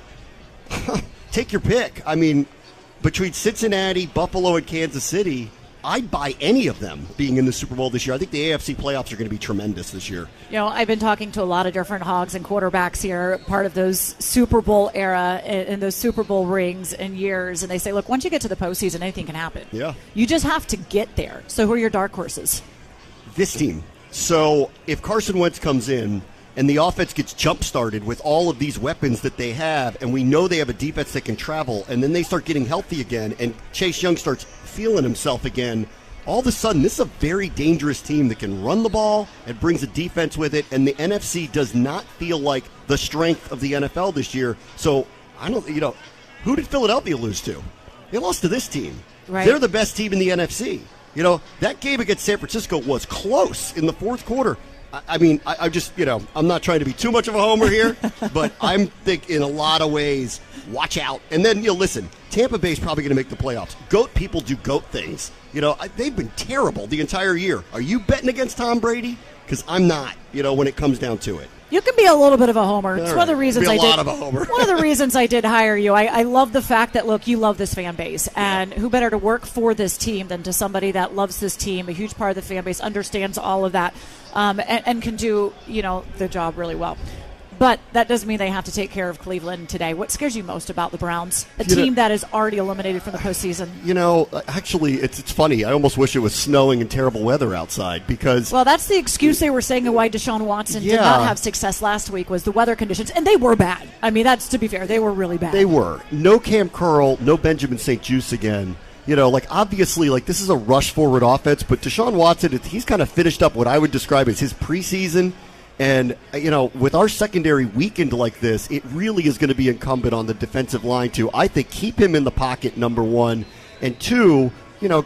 take your pick. Between Cincinnati, Buffalo, and Kansas City, I'd buy any of them being in the Super Bowl this year. I think the AFC playoffs are going to be tremendous this year. I've been talking to a lot of different Hogs and quarterbacks here, part of those Super Bowl era and those Super Bowl rings and years, and they say, look, once you get to the postseason, anything can happen. Yeah. You just have to get there. So who are your dark horses? This team. So if Carson Wentz comes in and the offense gets jump-started with all of these weapons that they have, and we know they have a defense that can travel, and then they start getting healthy again, and Chase Young starts feeling himself again, all of a sudden this is a very dangerous team that can run the ball and brings a defense with it, and the NFC does not feel like the strength of the NFL this year. So, who did Philadelphia lose to? They lost to this team. Right. They're the best team in the NFC. That game against San Francisco was close in the 4th quarter. I just, I'm not trying to be too much of a homer here, but I'm thinking in a lot of ways, watch out. And then, listen, Tampa Bay's probably going to make the playoffs. GOAT people do GOAT things. They've been terrible the entire year. Are you betting against Tom Brady? Because I'm not, when it comes down to it. You can be a little bit of a homer. It's one of the reasons One of the reasons I did hire you. I love the fact that, look, you love this fan base, and who better to work for this team than to somebody that loves this team, a huge part of the fan base, understands all of that, and can do the job really well. But that doesn't mean they have to take care of Cleveland today. What scares you most about the Browns, a team that is already eliminated from the postseason? Actually, it's funny. I almost wish it was snowing and terrible weather outside because... Well, that's the excuse they were saying of why Deshaun Watson did not have success last week was the weather conditions, and they were bad. That's, to be fair, they were really bad. They were. No Cam Curl, no Benjamin St. Juice again. Obviously, this is a rush-forward offense, but Deshaun Watson, he's kind of finished up what I would describe as his preseason. And, with our secondary weakened like this, it really is going to be incumbent on the defensive line to, I think, keep him in the pocket, number one. And two,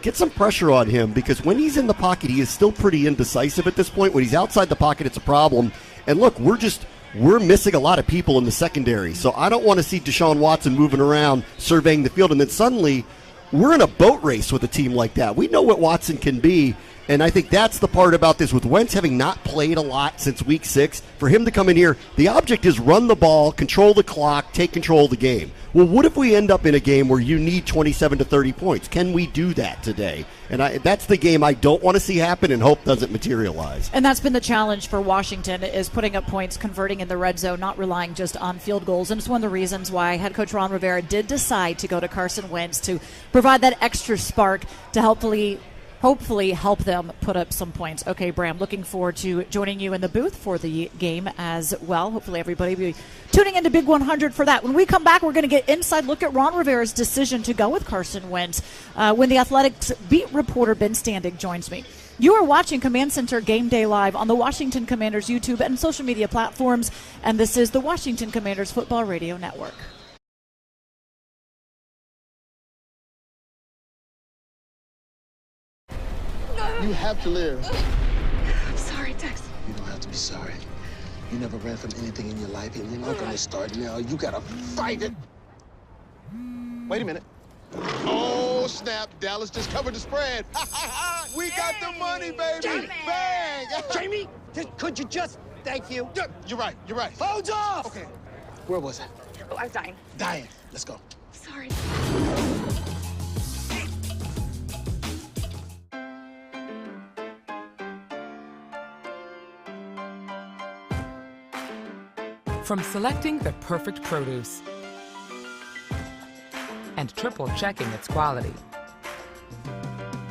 get some pressure on him because when he's in the pocket, he is still pretty indecisive at this point. When he's outside the pocket, it's a problem. And look, we're missing a lot of people in the secondary. So I don't want to see Deshaun Watson moving around, surveying the field, and then suddenly we're in a boat race with a team like that. We know what Watson can be. And I think that's the part about this, with Wentz having not played a lot since week 6. For him to come in here, the object is run the ball, control the clock, take control of the game. Well, what if we end up in a game where you need 27 to 30 points? Can we do that today? And that's the game I don't want to see happen and hope doesn't materialize. And that's been the challenge for Washington, is putting up points, converting in the red zone, not relying just on field goals. And it's one of the reasons why head coach Ron Rivera did decide to go to Carson Wentz to provide that extra spark to hopefully help them put up some points. Okay, Bram, looking forward to joining you in the booth for the game as well. Hopefully everybody will be tuning into Big 100 for that. When we come back, we're going to get inside look at Ron Rivera's decision to go with Carson Wentz when the Athletics beat reporter Ben Standig joins me. You are watching Command Center Game Day Live on the Washington Commanders YouTube and social media platforms, and this is the Washington Commanders Football Radio Network. You have to live. I'm sorry, Tex. You don't have to be sorry. You never ran from anything in your life, and you're not going to start now. You got to fight it. Wait a minute. Oh, snap. Dallas just covered the spread. We got the money, baby. Jamie. Bang. Jamie, could you just... Thank you. You're right. You're right. Phones off! Okay. Where was I? Oh, I was dying. Dying. Let's go. Sorry. From selecting the perfect produce and triple checking its quality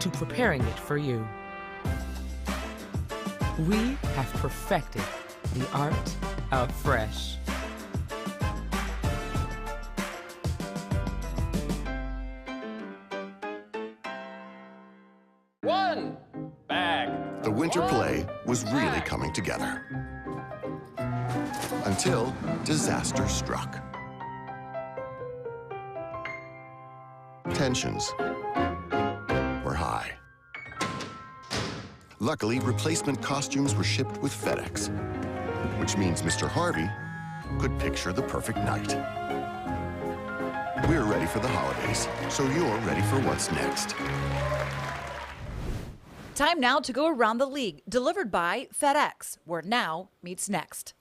to preparing it for you, we have perfected the art of fresh. One bag. The winter play was really coming together. Until disaster struck. Tensions were high. Luckily, replacement costumes were shipped with FedEx, which means Mr. Harvey could picture the perfect night. We're ready for the holidays, so you're ready for what's next. Time now to go around the league, delivered by FedEx, where now meets next.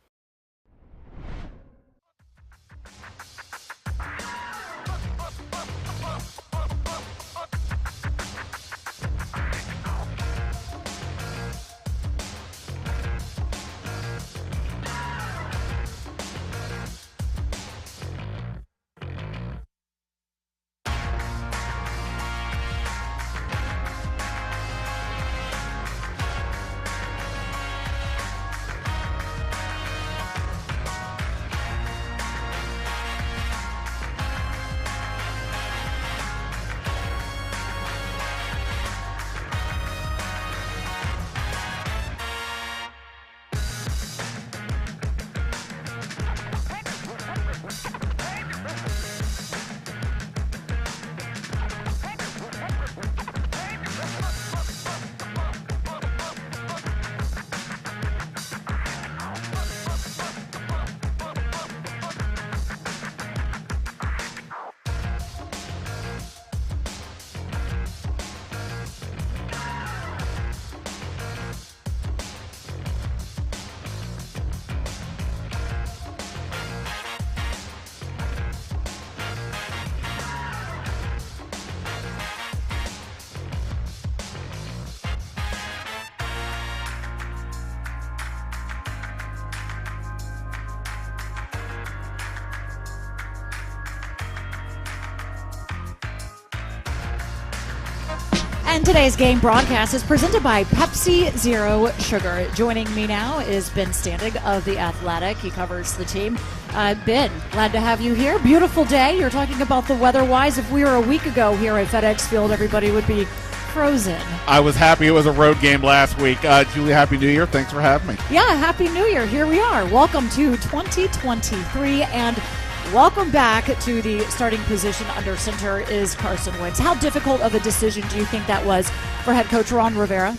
And today's game broadcast is presented by Pepsi Zero Sugar. Joining me now is Ben Standig of The Athletic. He covers the team. Ben, glad to have you here. Beautiful day. You're talking about the weather-wise. If we were a week ago here at FedEx Field, everybody would be frozen. I was happy it was a road game last week. Julie, Happy New Year. Thanks for having me. Yeah, Happy New Year. Here we are. Welcome to 2023, and welcome back to the starting position under center is Carson Wentz. How difficult of a decision do you think that was for head coach Ron Rivera?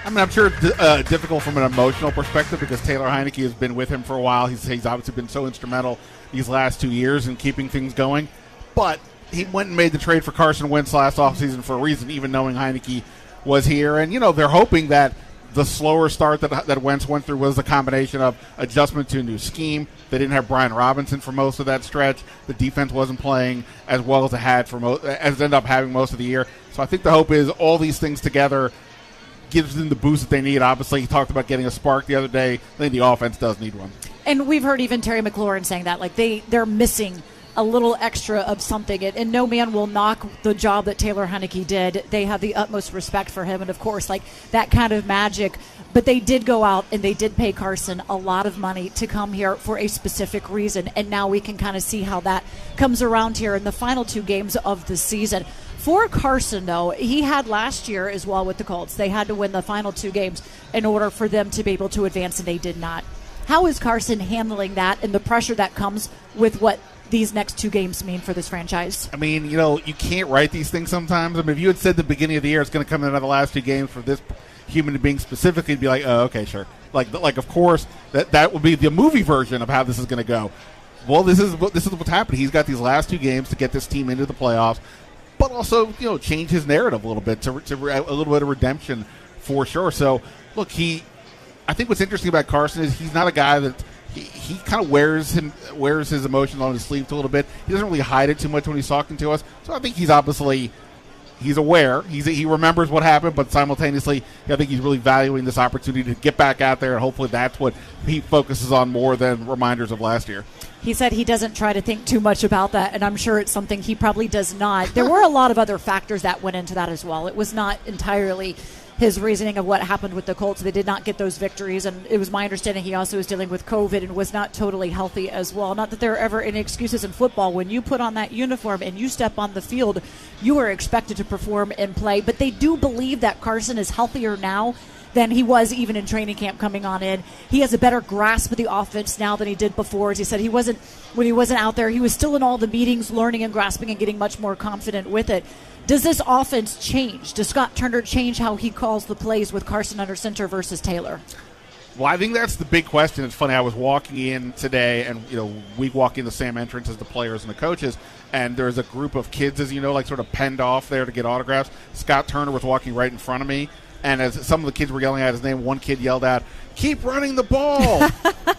I mean, I'm sure it's difficult from an emotional perspective because Taylor Heineke has been with him for a while. He's obviously been so instrumental these last 2 years in keeping things going. But he went and made the trade for Carson Wentz last offseason for a reason, even knowing Heineke was here. And, they're hoping that the slower start that Wentz went through was a combination of adjustment to a new scheme. They didn't have Brian Robinson for most of that stretch. The defense wasn't playing as well as it had as it ended up having most of the year. So I think the hope is all these things together gives them the boost that they need. Obviously, he talked about getting a spark the other day. I think the offense does need one. And we've heard even Terry McLaurin saying that, like they're missing a little extra of something. And no man will knock the job that Taylor Heinicke did. They have the utmost respect for him. And, of course, like that kind of magic. But they did go out and they did pay Carson a lot of money to come here for a specific reason. And now we can kind of see how that comes around here in the final 2 games of the season. For Carson, though, he had last year as well with the Colts. They had to win the final 2 games in order for them to be able to advance, and they did not. How is Carson handling that and the pressure that comes with what these next 2 games mean for this franchise? I mean, you can't write these things sometimes. I mean, if you had said at the beginning of the year it's going to come in the last 2 games for this human being specifically, you'd be like, oh, okay, sure. Like of course, that would be the movie version of how this is going to go. Well, this is what's happening. He's got these last 2 games to get this team into the playoffs, but also change his narrative a little bit to a little bit of redemption for sure. So, look, I think what's interesting about Carson is he's not a guy that he kind of wears his emotions on his sleeve a little bit. He doesn't really hide it too much when he's talking to us. So I think he's aware. He remembers what happened, but simultaneously, I think he's really valuing this opportunity to get back out there, and hopefully that's what he focuses on more than reminders of last year. He said he doesn't try to think too much about that, and I'm sure it's something he probably does not. There were a lot of other factors that went into that as well. It was not entirely his reasoning of what happened with the Colts. They did not get those victories, and it was my understanding he also was dealing with COVID and was not totally healthy as well. Not that there are ever any excuses in football. When you put on that uniform and you step on the field, you are expected to perform and play. But they do believe that Carson is healthier now than he was even in training camp coming on in. He has a better grasp of the offense now than he did before. As he said, when he wasn't out there, he was still in all the meetings, learning and grasping and getting much more confident with it. Does this offense change? Does Scott Turner change how he calls the plays with Carson under center versus Taylor? Well, I think that's the big question. It's funny, I was walking in today, and we walk in the same entrance as the players and the coaches, and there's a group of kids, as like sort of penned off there to get autographs. Scott Turner was walking right in front of me, and as some of the kids were yelling at his name, one kid yelled out, "Keep running the ball!"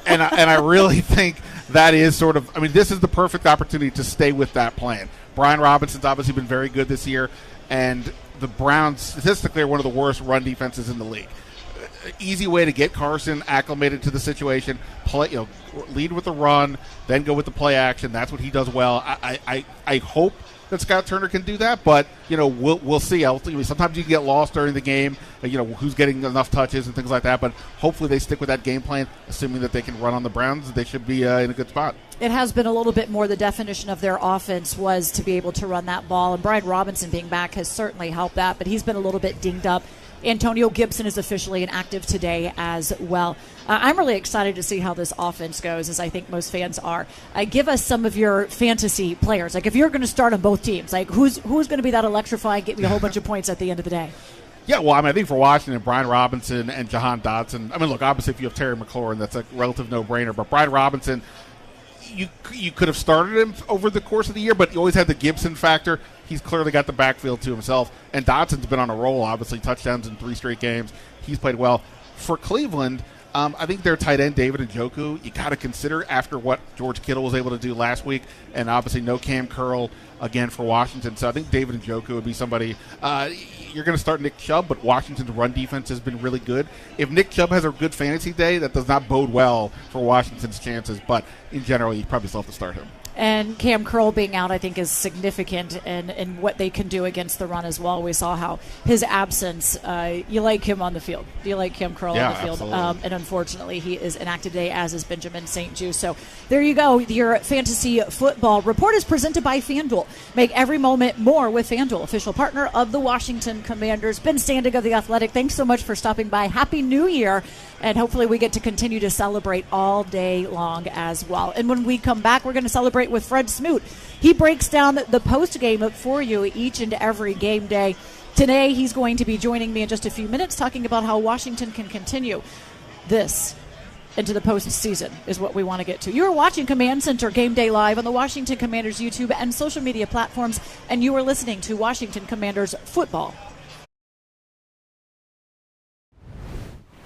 and I really think that is sort of, this is the perfect opportunity to stay with that plan. Brian Robinson's obviously been very good this year, and the Browns statistically are one of the worst run defenses in the league. Easy way to get Carson acclimated to the situation, lead with the run, then go with the play action. That's what he does well. I hope that Scott Turner can do that, but we'll see. Sometimes you can get lost during the game, who's getting enough touches and things like that, but hopefully they stick with that game plan, assuming that they can run on the Browns. They should be in a good spot. It has been a little bit more the definition of their offense was to be able to run that ball, and Brian Robinson being back has certainly helped that, but he's been a little bit dinged up. Antonio Gibson is officially inactive today as well. I'm really excited to see how this offense goes, as I think most fans are. Give us some of your fantasy players. Like, if you're going to start on both teams, like who's going to be that electrifying, get me a whole bunch of points at the end of the day? Yeah, well, I think for Washington, Brian Robinson and Jahan Dotson. Look, obviously if you have Terry McLaurin, that's a relative no-brainer. But Brian Robinson, you could have started him over the course of the year, but you always had the Gibson factor. He's clearly got the backfield to himself. And Dotson's been on a roll, obviously, touchdowns in 3 straight games. He's played well. For Cleveland, I think their tight end, David Njoku, you got to consider after what George Kittle was able to do last week, and obviously no Cam Curl again for Washington. So I think David Njoku would be somebody. You're going to start Nick Chubb, but Washington's run defense has been really good. If Nick Chubb has a good fantasy day, that does not bode well for Washington's chances, but in general, you probably still have to start him. And Cam Curl being out, I think, is significant in what they can do against the run as well. We saw how his absence, you like him on the field. You like Cam Curl on the field. And unfortunately, he is inactive today, as is Benjamin St. Juste. So there you go. Your fantasy football report is presented by FanDuel. Make every moment more with FanDuel, official partner of the Washington Commanders. Ben Standig of The Athletic, thanks so much for stopping by. Happy New Year. And hopefully we get to continue to celebrate all day long as well. And when we come back, we're going to celebrate with Fred Smoot. He breaks down the postgame for you each and every game day. Today, he's going to be joining me in just a few minutes talking about how Washington can continue this into the postseason is what we want to get to. You're watching Command Center Game Day Live on the Washington Commanders YouTube and social media platforms, and you are listening to Washington Commanders Football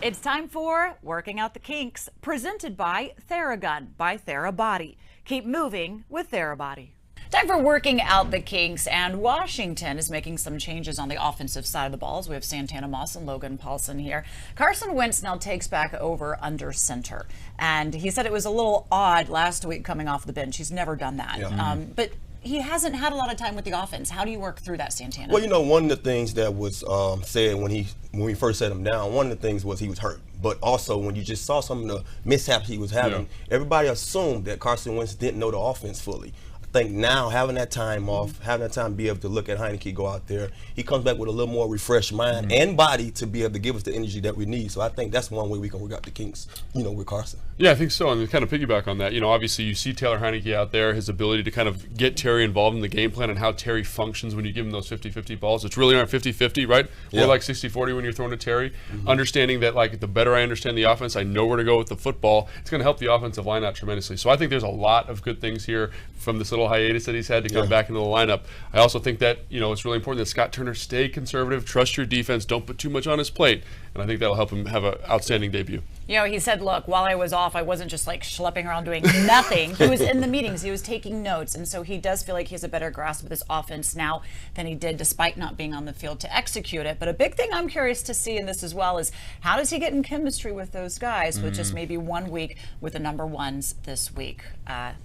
It's time for Working Out the Kinks, presented by Theragun by TheraBody. Keep moving with TheraBody. Time for Working Out the Kinks, and Washington is making some changes on the offensive side of the balls. We have Santana Moss and Logan Paulson here. Carson Wentz now takes back over under center, and he said it was a little odd last week coming off the bench. He's never done that. Yeah. But he hasn't had a lot of time with the offense. How do you work through that, Santana? Well, you know, one of the things that was said when we first set him down, one of the things was he was hurt. But also, when you just saw some of the mishaps he was having, everybody assumed that Carson Wentz didn't know the offense fully. I think now, having that time off, having that time to be able to look at Heineke go out there, he comes back with a little more refreshed mind and body to be able to give us the energy that we need. So I think that's one way we can work out the kinks, you know, with Carson. Yeah, I think so. And to kind of piggyback on that, you know, obviously you see Taylor Heineke out there, his ability to kind of get Terry involved in the game plan and how Terry functions when you give him those 50-50 balls. It's really aren't 50-50, right? Yeah. More like 60-40 when you're throwing to Terry. Understanding that, like, the better I understand the offense, I know where to go with the football. It's going to help the offensive line out tremendously. So I think there's a lot of good things here from this little hiatus that he's had to come back into the lineup. I also think that, you know, it's really important that Scott Turner stay conservative, trust your defense, don't put too much on his plate, and I think that'll help him have an outstanding debut. You know, he said, look, while I was off, I wasn't just like schlepping around doing nothing. He was in the meetings, he was taking notes, and so he does feel like he has a better grasp of this offense now than he did despite not being on the field to execute it. But a big thing I'm curious to see in this as well is how does he get in chemistry with those guys, with just maybe 1 week with the number ones this week.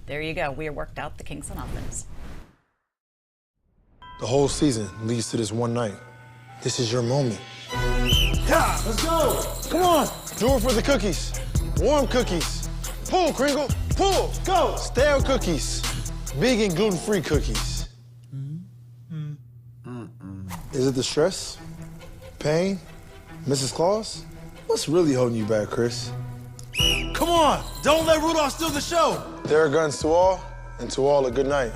There you go. We worked out the kinks on offense. The whole season leads to this one night. This is your moment. Yeah, let's go. Come on. Do it for the cookies. Warm cookies. Pull, Kringle. Pull. Go. Stale cookies. Vegan, gluten-free cookies. Is it the stress? Pain? Mrs. Claus? What's really holding you back, Chris? Come on. Don't let Rudolph steal the show. There are guns to all, and to all a good night.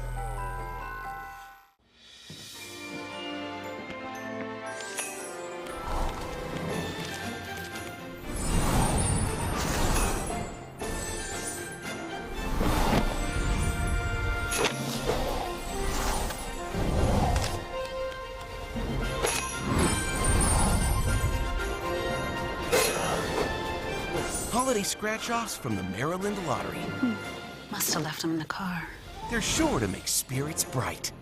Holiday scratch-offs from the Maryland Lottery. Must have left them in the car. They're sure to make spirits bright.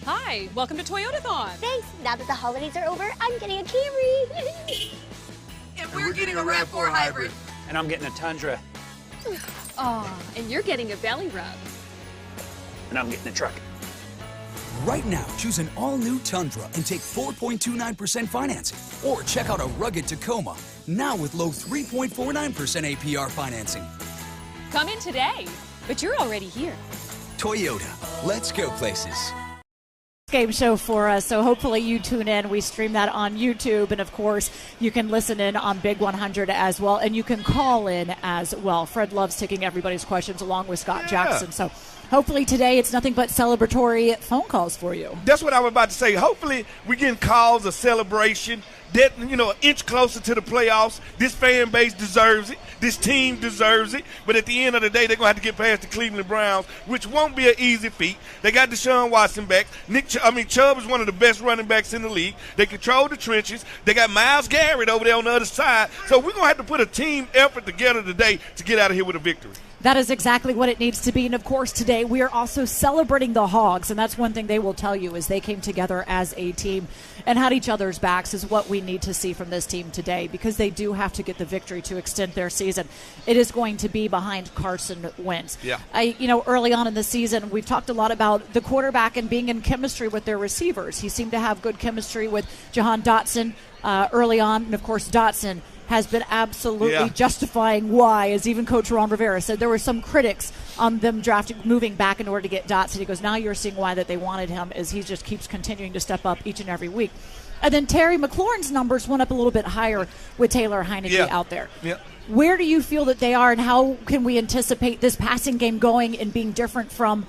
Hi, welcome to Toyotathon. Thanks. Now that the holidays are over, I'm getting a Camry. And we're getting a RAV4 hybrid. And I'm getting a Tundra. Aw, and you're getting a belly rub. And I'm getting a truck. Right now, choose an all-new Tundra and take 4.29% financing. Or check out a rugged Tacoma, now with low 3.49% APR financing. Come in today, but you're already here. Toyota, let's go places. Game show for us, so hopefully you tune in. We stream that on YouTube, and of course you can listen in on Big 100 as well, and you can call in as well. Fred loves taking everybody's questions along with Scott Jackson, so hopefully today it's nothing but celebratory phone calls for you. That's what I was about to say. Hopefully we're getting calls of celebration, that, you know, an inch closer to the playoffs. This fan base deserves it. This team deserves it. But at the end of the day, they're going to have to get past the Cleveland Browns, which won't be an easy feat. They got Deshaun Watson back. Chubb is one of the best running backs in the league. They control the trenches. They got Myles Garrett over there on the other side. So we're going to have to put a team effort together today to get out of here with a victory. That is exactly what it needs to be. And, of course, today we are also celebrating the Hogs. And that's one thing they will tell you is they came together as a team and had each other's backs is what we need to see from this team today because they do have to get the victory to extend their season. It is going to be behind Carson Wentz. Yeah. Early on in the season, we've talked a lot about the quarterback and being in chemistry with their receivers. He seemed to have good chemistry with Jahan Dotson early on. And, of course, Dotson has been absolutely justifying why, as even Coach Ron Rivera said, there were some critics on them moving back in order to get Dotson. He goes, now you're seeing why that they wanted him, as he just keeps continuing to step up each and every week. And then Terry McLaurin's numbers went up a little bit higher with Taylor Heineke out there. Yeah. Where do you feel that they are, and how can we anticipate this passing game going and being different from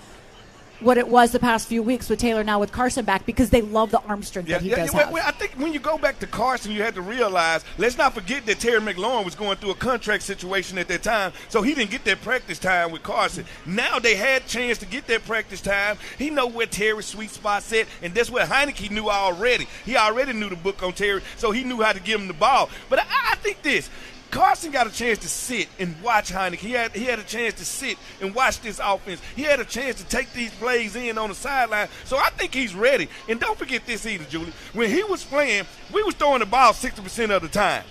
what it was the past few weeks with Taylor, now with Carson back, because they love the arm strength that he does have. Well, I think when you go back to Carson, you had to realize, let's not forget that Terry McLaurin was going through a contract situation at that time, so he didn't get that practice time with Carson. Now they had a chance to get that practice time. He know where Terry's sweet spot's at, and that's what Heineke knew already. He already knew the book on Terry, so he knew how to give him the ball. But I think this. Carson got a chance to sit and watch Heineke. He had a chance to sit and watch this offense. He had a chance to take these plays in on the sideline. So I think he's ready. And don't forget this either, Julie. When he was playing, we was throwing the ball 60% of the time.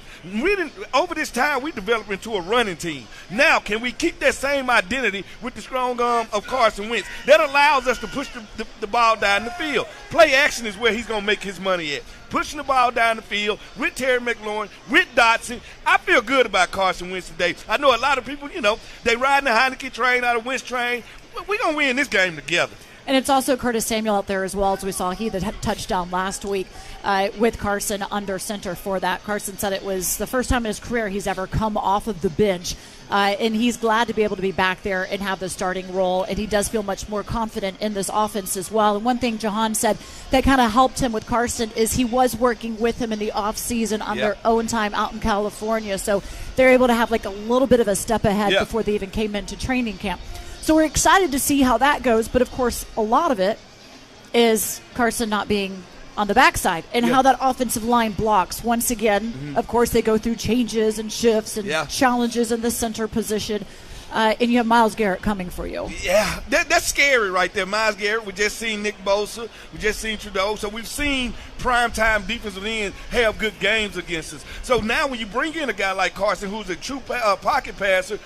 Over this time, we developed into a running team. Now, can we keep that same identity with the strong arm of Carson Wentz? That allows us to push the ball down the field. Play action is where he's going to make his money at. Pushing the ball down the field with Terry McLaurin, with Dotson. I feel good about Carson Wentz today. I know a lot of people, they riding the Heineke train out of Wentz train. We're going to win this game together. And it's also Curtis Samuel out there as well, as we saw. He had touchdown last week with Carson under center for that. Carson said it was the first time in his career he's ever come off of the bench. And he's glad to be able to be back there and have the starting role. And he does feel much more confident in this offense as well. And one thing Jahan said that kind of helped him with Carson is he was working with him in the offseason on their own time out in California. So they're able to have like a little bit of a step ahead before they even came into training camp. So we're excited to see how that goes. But, of course, a lot of it is Carson not being on the backside and how that offensive line blocks. Once again, of course, they go through changes and shifts and challenges in the center position. And you have Myles Garrett coming for you. Yeah, that's scary right there. Myles Garrett, we just seen Nick Bosa. We just seen Trudeau. So we've seen primetime defensive ends have good games against us. So now when you bring in a guy like Carson, who's a true pocket passer,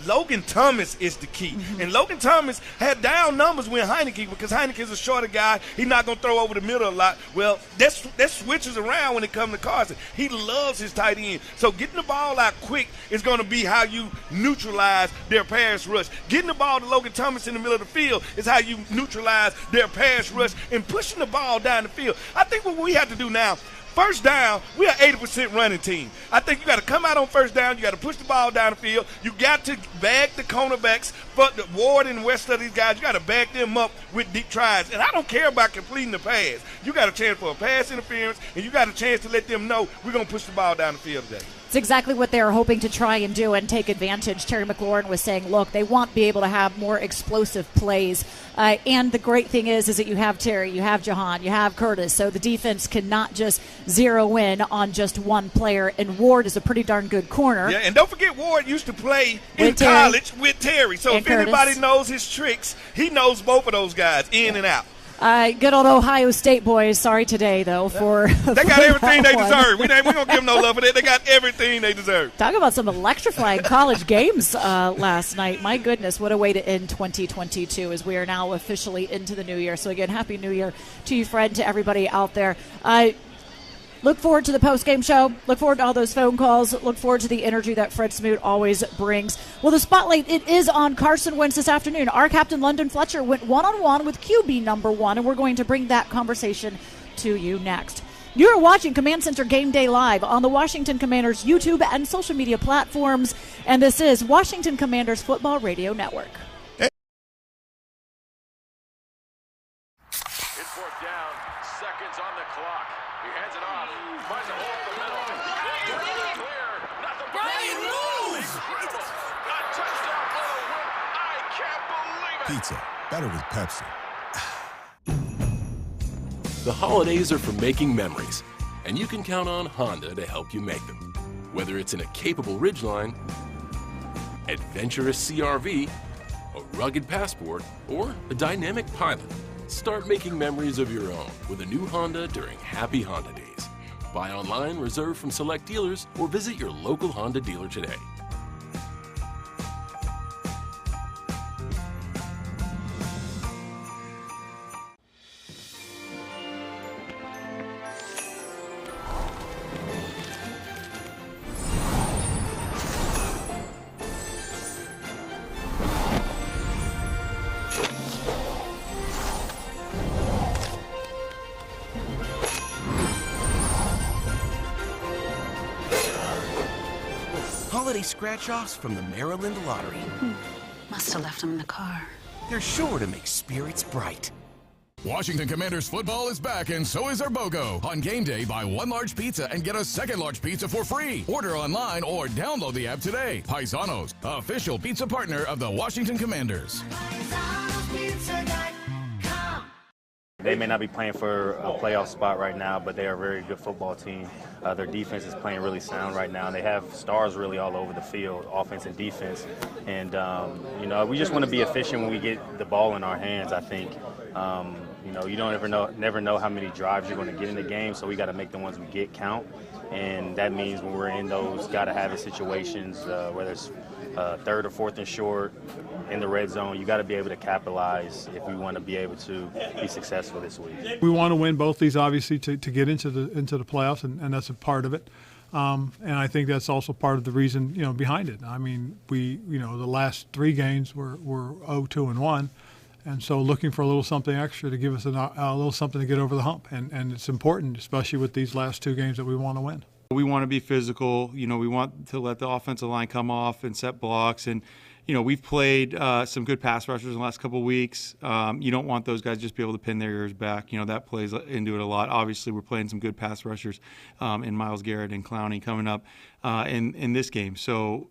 Logan Thomas is the key. And Logan Thomas had down numbers with Heineke because Heineke is a shorter guy. He's not going to throw over the middle a lot. Well, that switches around when it comes to Carson. He loves his tight end. So getting the ball out quick is going to be how you neutralize their pass rush. Getting the ball to Logan Thomas in the middle of the field is how you neutralize their pass rush and pushing the ball down the field. I think what we have to do now, first down, we are 80% running team. I think you got to come out on first down. You got to push the ball down the field. You got to bag the cornerbacks, but the Ward and West of these guys, you got to back them up with deep tries. And I don't care about completing the pass. You got a chance for a pass interference, and you got a chance to let them know we're going to push the ball down the field today. It's exactly what they were hoping to try and do and take advantage. Terry McLaurin was saying, look, they want to be able to have more explosive plays. And the great thing is that you have Terry, you have Jahan, you have Curtis. So the defense cannot just zero in on just one player. And Ward is a pretty darn good corner. Yeah, and don't forget Ward used to play in college with Terry. So if anybody knows his tricks, he knows both of those guys in and out. Good old Ohio State boys. Sorry today, though, for they got everything they deserve. We don't give them no love for that. They got everything they deserve. Talk about some electrifying college games last night. My goodness, what a way to end 2022 as we are now officially into the new year. So, again, Happy New Year to you, Fred, to everybody out there. Look forward to the post-game show. Look forward to all those phone calls. Look forward to the energy that Fred Smoot always brings. Well, the spotlight, it is on Carson Wentz this afternoon. Our captain, London Fletcher, went one-on-one with QB number 1, and we're going to bring that conversation to you next. You are watching Command Center Game Day Live on the Washington Commanders YouTube and social media platforms, and this is Washington Commanders Football Radio Network. It's fourth down, seconds on the clock. He hands it off, finds a hole in the middle. Clear, nothing but a touchdown for the win. I can't believe it. Pizza, better with Pepsi. The holidays are for making memories, and you can count on Honda to help you make them. Whether it's in a capable Ridgeline, adventurous CRV, a rugged Passport, or a dynamic Pilot, start making memories of your own with a new Honda during Happy Honda Days. Buy online, reserve from select dealers, or visit your local Honda dealer today. Holiday scratch-offs from the Maryland Lottery. Must have left them in the car. they're sure to make spirits bright. Washington Commanders football is back, and so is our BOGO. On game day, buy one large pizza and get a second large pizza for free. Order online or download the app today. Paisanos, official pizza partner of the Washington Commanders. They may not be playing for a playoff spot right now, but they are a very good football team. Their defense is playing really sound right now. They have stars really all over the field, offense and defense. And, we just want to be efficient when we get the ball in our hands, I think. You don't never know how many drives you're going to get in the game, so we got to make the ones we get count. And that means when we're in those got-to-have-it situations, whether it's third or fourth and short in the red zone, you got to be able to capitalize if we want to be able to be successful this week. We want to win both these, obviously, to get into the playoffs, and that's a part of it. And I think that's also part of the reason, behind it. I mean, the last 3 games were 0-2-1. And so looking for a little something extra to give us a little something to get over the hump. And it's important, especially with these last 2 games that we want to win. We want to be physical. We want to let the offensive line come off and set blocks. And, we've played some good pass rushers in the last couple of weeks. You don't want those guys just be able to pin their ears back. That plays into it a lot. Obviously, we're playing some good pass rushers in Myles Garrett and Clowney coming up in this game. So,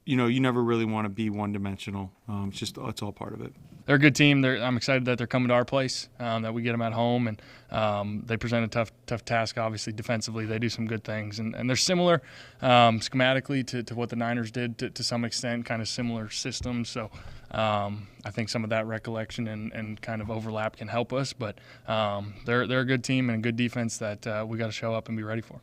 you never really want to be one-dimensional. It's all part of it. They're a good team. I'm excited that they're coming to our place, that we get them at home, and they present a tough task, obviously, defensively. They do some good things, and they're similar schematically to what the Niners did to some extent, kind of similar systems. So I think some of that recollection and kind of overlap can help us, but they're a good team and a good defense that we got to show up and be ready for.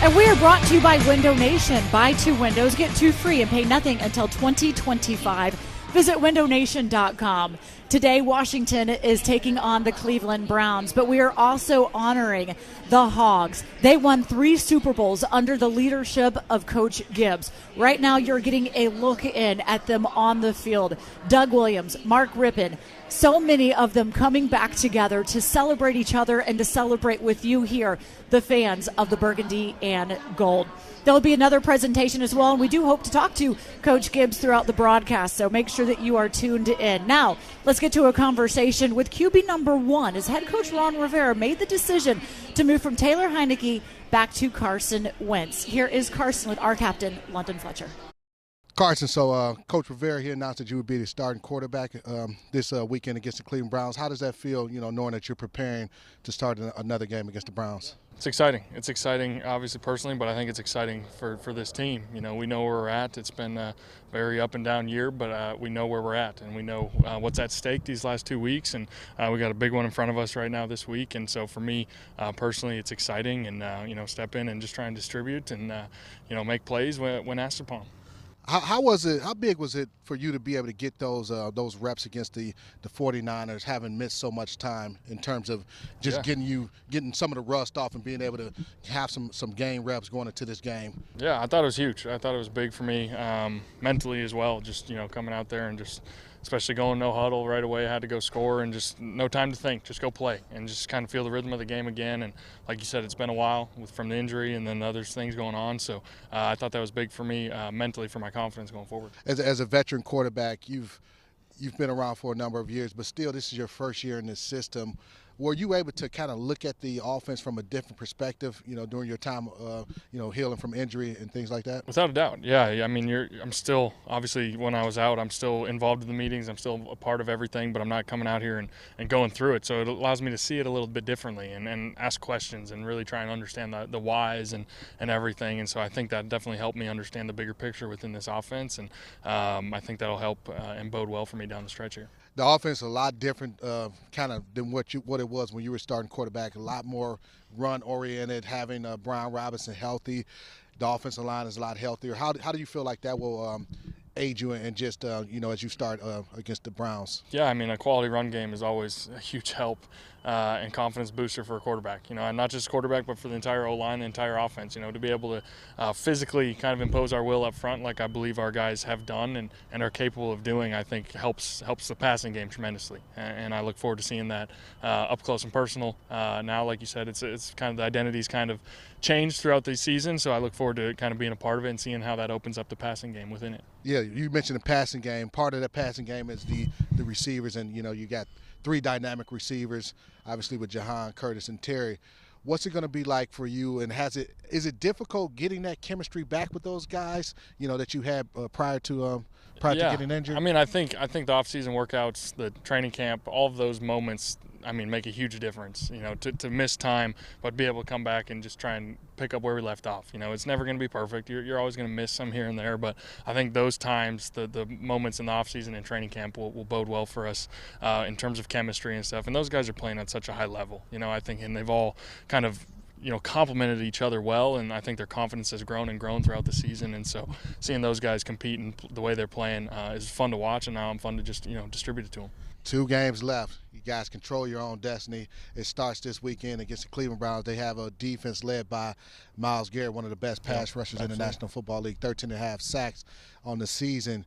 And we are brought to you by Window Nation. Buy 2 windows, get 2 free, and pay nothing until 2025. Visit windownation.com. Today, Washington is taking on the Cleveland Browns, but we are also honoring the Hogs. They won 3 Super Bowls under the leadership of Coach Gibbs. Right now, you're getting a look in at them on the field. Doug Williams, Mark Rippon, so many of them coming back together to celebrate each other and to celebrate with you here, the fans of the Burgundy and Gold. There'll be another presentation as well, and we do hope to talk to Coach Gibbs throughout the broadcast, so make sure that you are tuned in. Now, let's get to a conversation with QB number 1, as head coach Ron Rivera made the decision to move from Taylor Heineke back to Carson Wentz. Here is Carson with our captain, London Fletcher. Carson, so Coach Rivera here announced that you would be the starting quarterback this weekend against the Cleveland Browns. How does that feel, knowing that you're preparing to start another game against the Browns? It's exciting. It's exciting, obviously, personally, but I think it's exciting for this team. We know where we're at. It's been a very up and down year, but we know where we're at, and we know what's at stake these last 2 weeks, and we got a big one in front of us right now this week. And so for me, personally, it's exciting, and step in and just try and distribute and make plays when asked upon. How was it? How big was it for you to be able to get those reps against the 49ers, having missed so much time in terms of just getting some of the rust off and being able to have some game reps going into this game? Yeah, I thought it was huge. I thought it was big for me mentally as well. Just coming out there and just. Especially going no huddle right away, I had to go score and just no time to think, just go play and just kind of feel the rhythm of the game again. And like you said, it's been a while from the injury and then other things going on. So I thought that was big for me mentally for my confidence going forward. As a veteran quarterback, you've been around for a number of years, but still this is your first year in this system. Were you able to kind of look at the offense from a different perspective, during your time, healing from injury and things like that? Without a doubt, yeah. I mean, I'm still, obviously, when I was out, I'm still involved in the meetings. I'm still a part of everything, but I'm not coming out here and going through it. So it allows me to see it a little bit differently and ask questions and really try and understand the whys and everything. And so I think that definitely helped me understand the bigger picture within this offense. And I think that'll help and bode well for me down the stretch here. The offense is a lot different kind of than what it was when you were starting quarterback, a lot more run-oriented, having Brian Robinson healthy. The offensive line is a lot healthier. How do you feel like that will aid you in just, as you start against the Browns? Yeah, I mean, a quality run game is always a huge help. and confidence booster for a quarterback. And not just quarterback, but for the entire O-line, the entire offense. To be able to physically kind of impose our will up front, like I believe our guys have done and are capable of doing, I think helps the passing game tremendously. And I look forward to seeing that up close and personal. Now, like you said, it's kind of the identity's kind of changed throughout the season, so I look forward to kind of being a part of it and seeing how that opens up the passing game within it. Yeah, you mentioned the passing game. Part of that passing game is the receivers, and you got 3 dynamic receivers, obviously with Jahan, Curtis, and Terry. What's it going to be like for you, and is it difficult getting that chemistry back with those guys, that you had prior to getting injured? I mean, I think the off-season workouts, the training camp, all of those moments, make a huge difference, to miss time, but be able to come back and just try and pick up where we left off. It's never going to be perfect. You're always going to miss some here and there, but I think those times, the moments in the offseason and training camp will bode well for us in terms of chemistry and stuff. And those guys are playing at such a high level, I think, and they've all kind of complemented each other well, and I think their confidence has grown throughout the season. And so seeing those guys compete and the way they're playing is fun to watch, and now I'm fun to just distribute it to them. 2 games left. You guys control your own destiny. It starts this weekend against the Cleveland Browns. They have a defense led by Myles Garrett, one of the best pass rushers in the National Football League, 13.5 sacks on the season.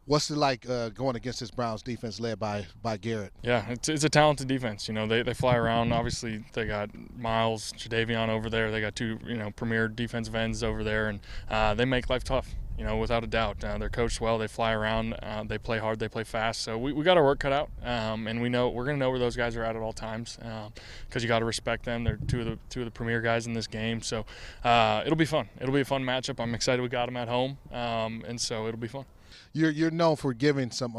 What's it like going against this Browns defense led by Garrett? Yeah, it's a talented defense. They fly around. Obviously, they got Miles, Jadeveon over there. They got 2 premier defensive ends over there, and they make life tough. Without a doubt. They're coached well. They fly around. They play hard. They play fast. So we got our work cut out, and we're going to know where those guys are at all times because you got to respect them. They're two of the premier guys in this game. So it'll be fun. It'll be a fun matchup. I'm excited we got them at home, and so it'll be fun. You're known for giving some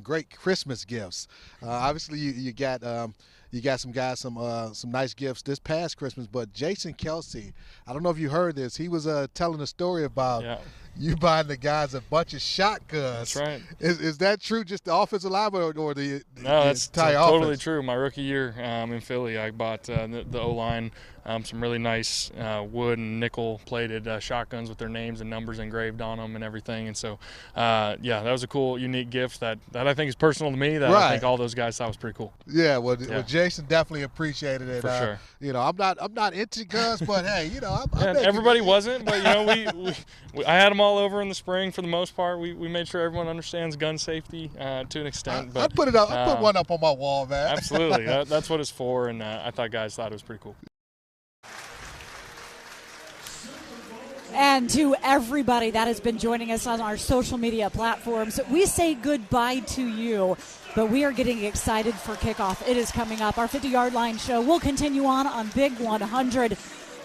great Christmas gifts. Obviously, you got some guys some nice gifts this past Christmas. But Jason Kelsey, I don't know if you heard this. He was telling a story about you buying the guys a bunch of shotguns. That's right. Is that true? Just the offensive line or the No, that's entire totally offense? True. My rookie year in Philly, I bought the O-line some really nice wood and nickel-plated shotguns with their names and numbers engraved on them and everything. And so, that was a cool, unique gift that I think is personal to me that I think all those guys thought was pretty cool. Yeah, well, Jason definitely appreciated it. For sure. I'm not into guns, but hey, everybody wasn't, but I had them all over in the spring for the most part. We made sure everyone understands gun safety to an extent. But I put it up. I put one up on my wall, man. Absolutely, that's what it's for, and I thought guys thought it was pretty cool. And to everybody that has been joining us on our social media platforms, we say goodbye to you, but we are getting excited for kickoff. It is coming up. Our 50-yard line show will continue on Big 100.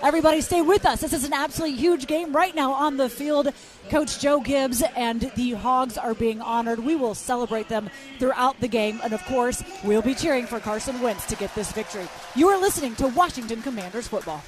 Everybody stay with us. This is an absolutely huge game right now on the field. Coach Joe Gibbs and the Hogs are being honored. We will celebrate them throughout the game. And, of course, we'll be cheering for Carson Wentz to get this victory. You are listening to Washington Commanders football.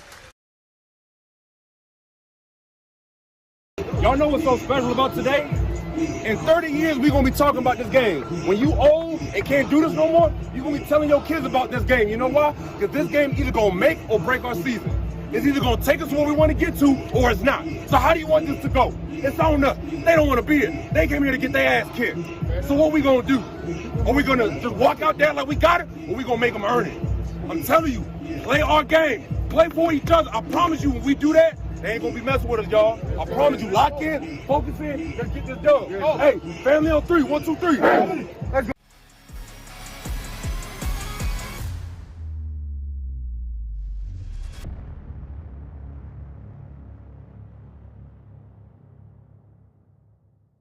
Y'all know what's so special about today? In 30 years, we're going to be talking about this game. When you old and can't do this no more, you're going to be telling your kids about this game. You know why? Because this game either going to make or break our season. It's either going to take us where we want to get to or it's not. So how do you want this to go? It's on us. They don't want to be here. They came here to get their ass kicked. So what we going to do? Are we going to just walk out there like we got it, or we going to make them earn it? I'm telling you, play our game. Play for each other. I promise you, when we do that, they ain't gonna be messing with us, y'all. I promise you. Lock in, focus in, let's get this done. Hey, family on 3. 1, 2, 3. Let's go.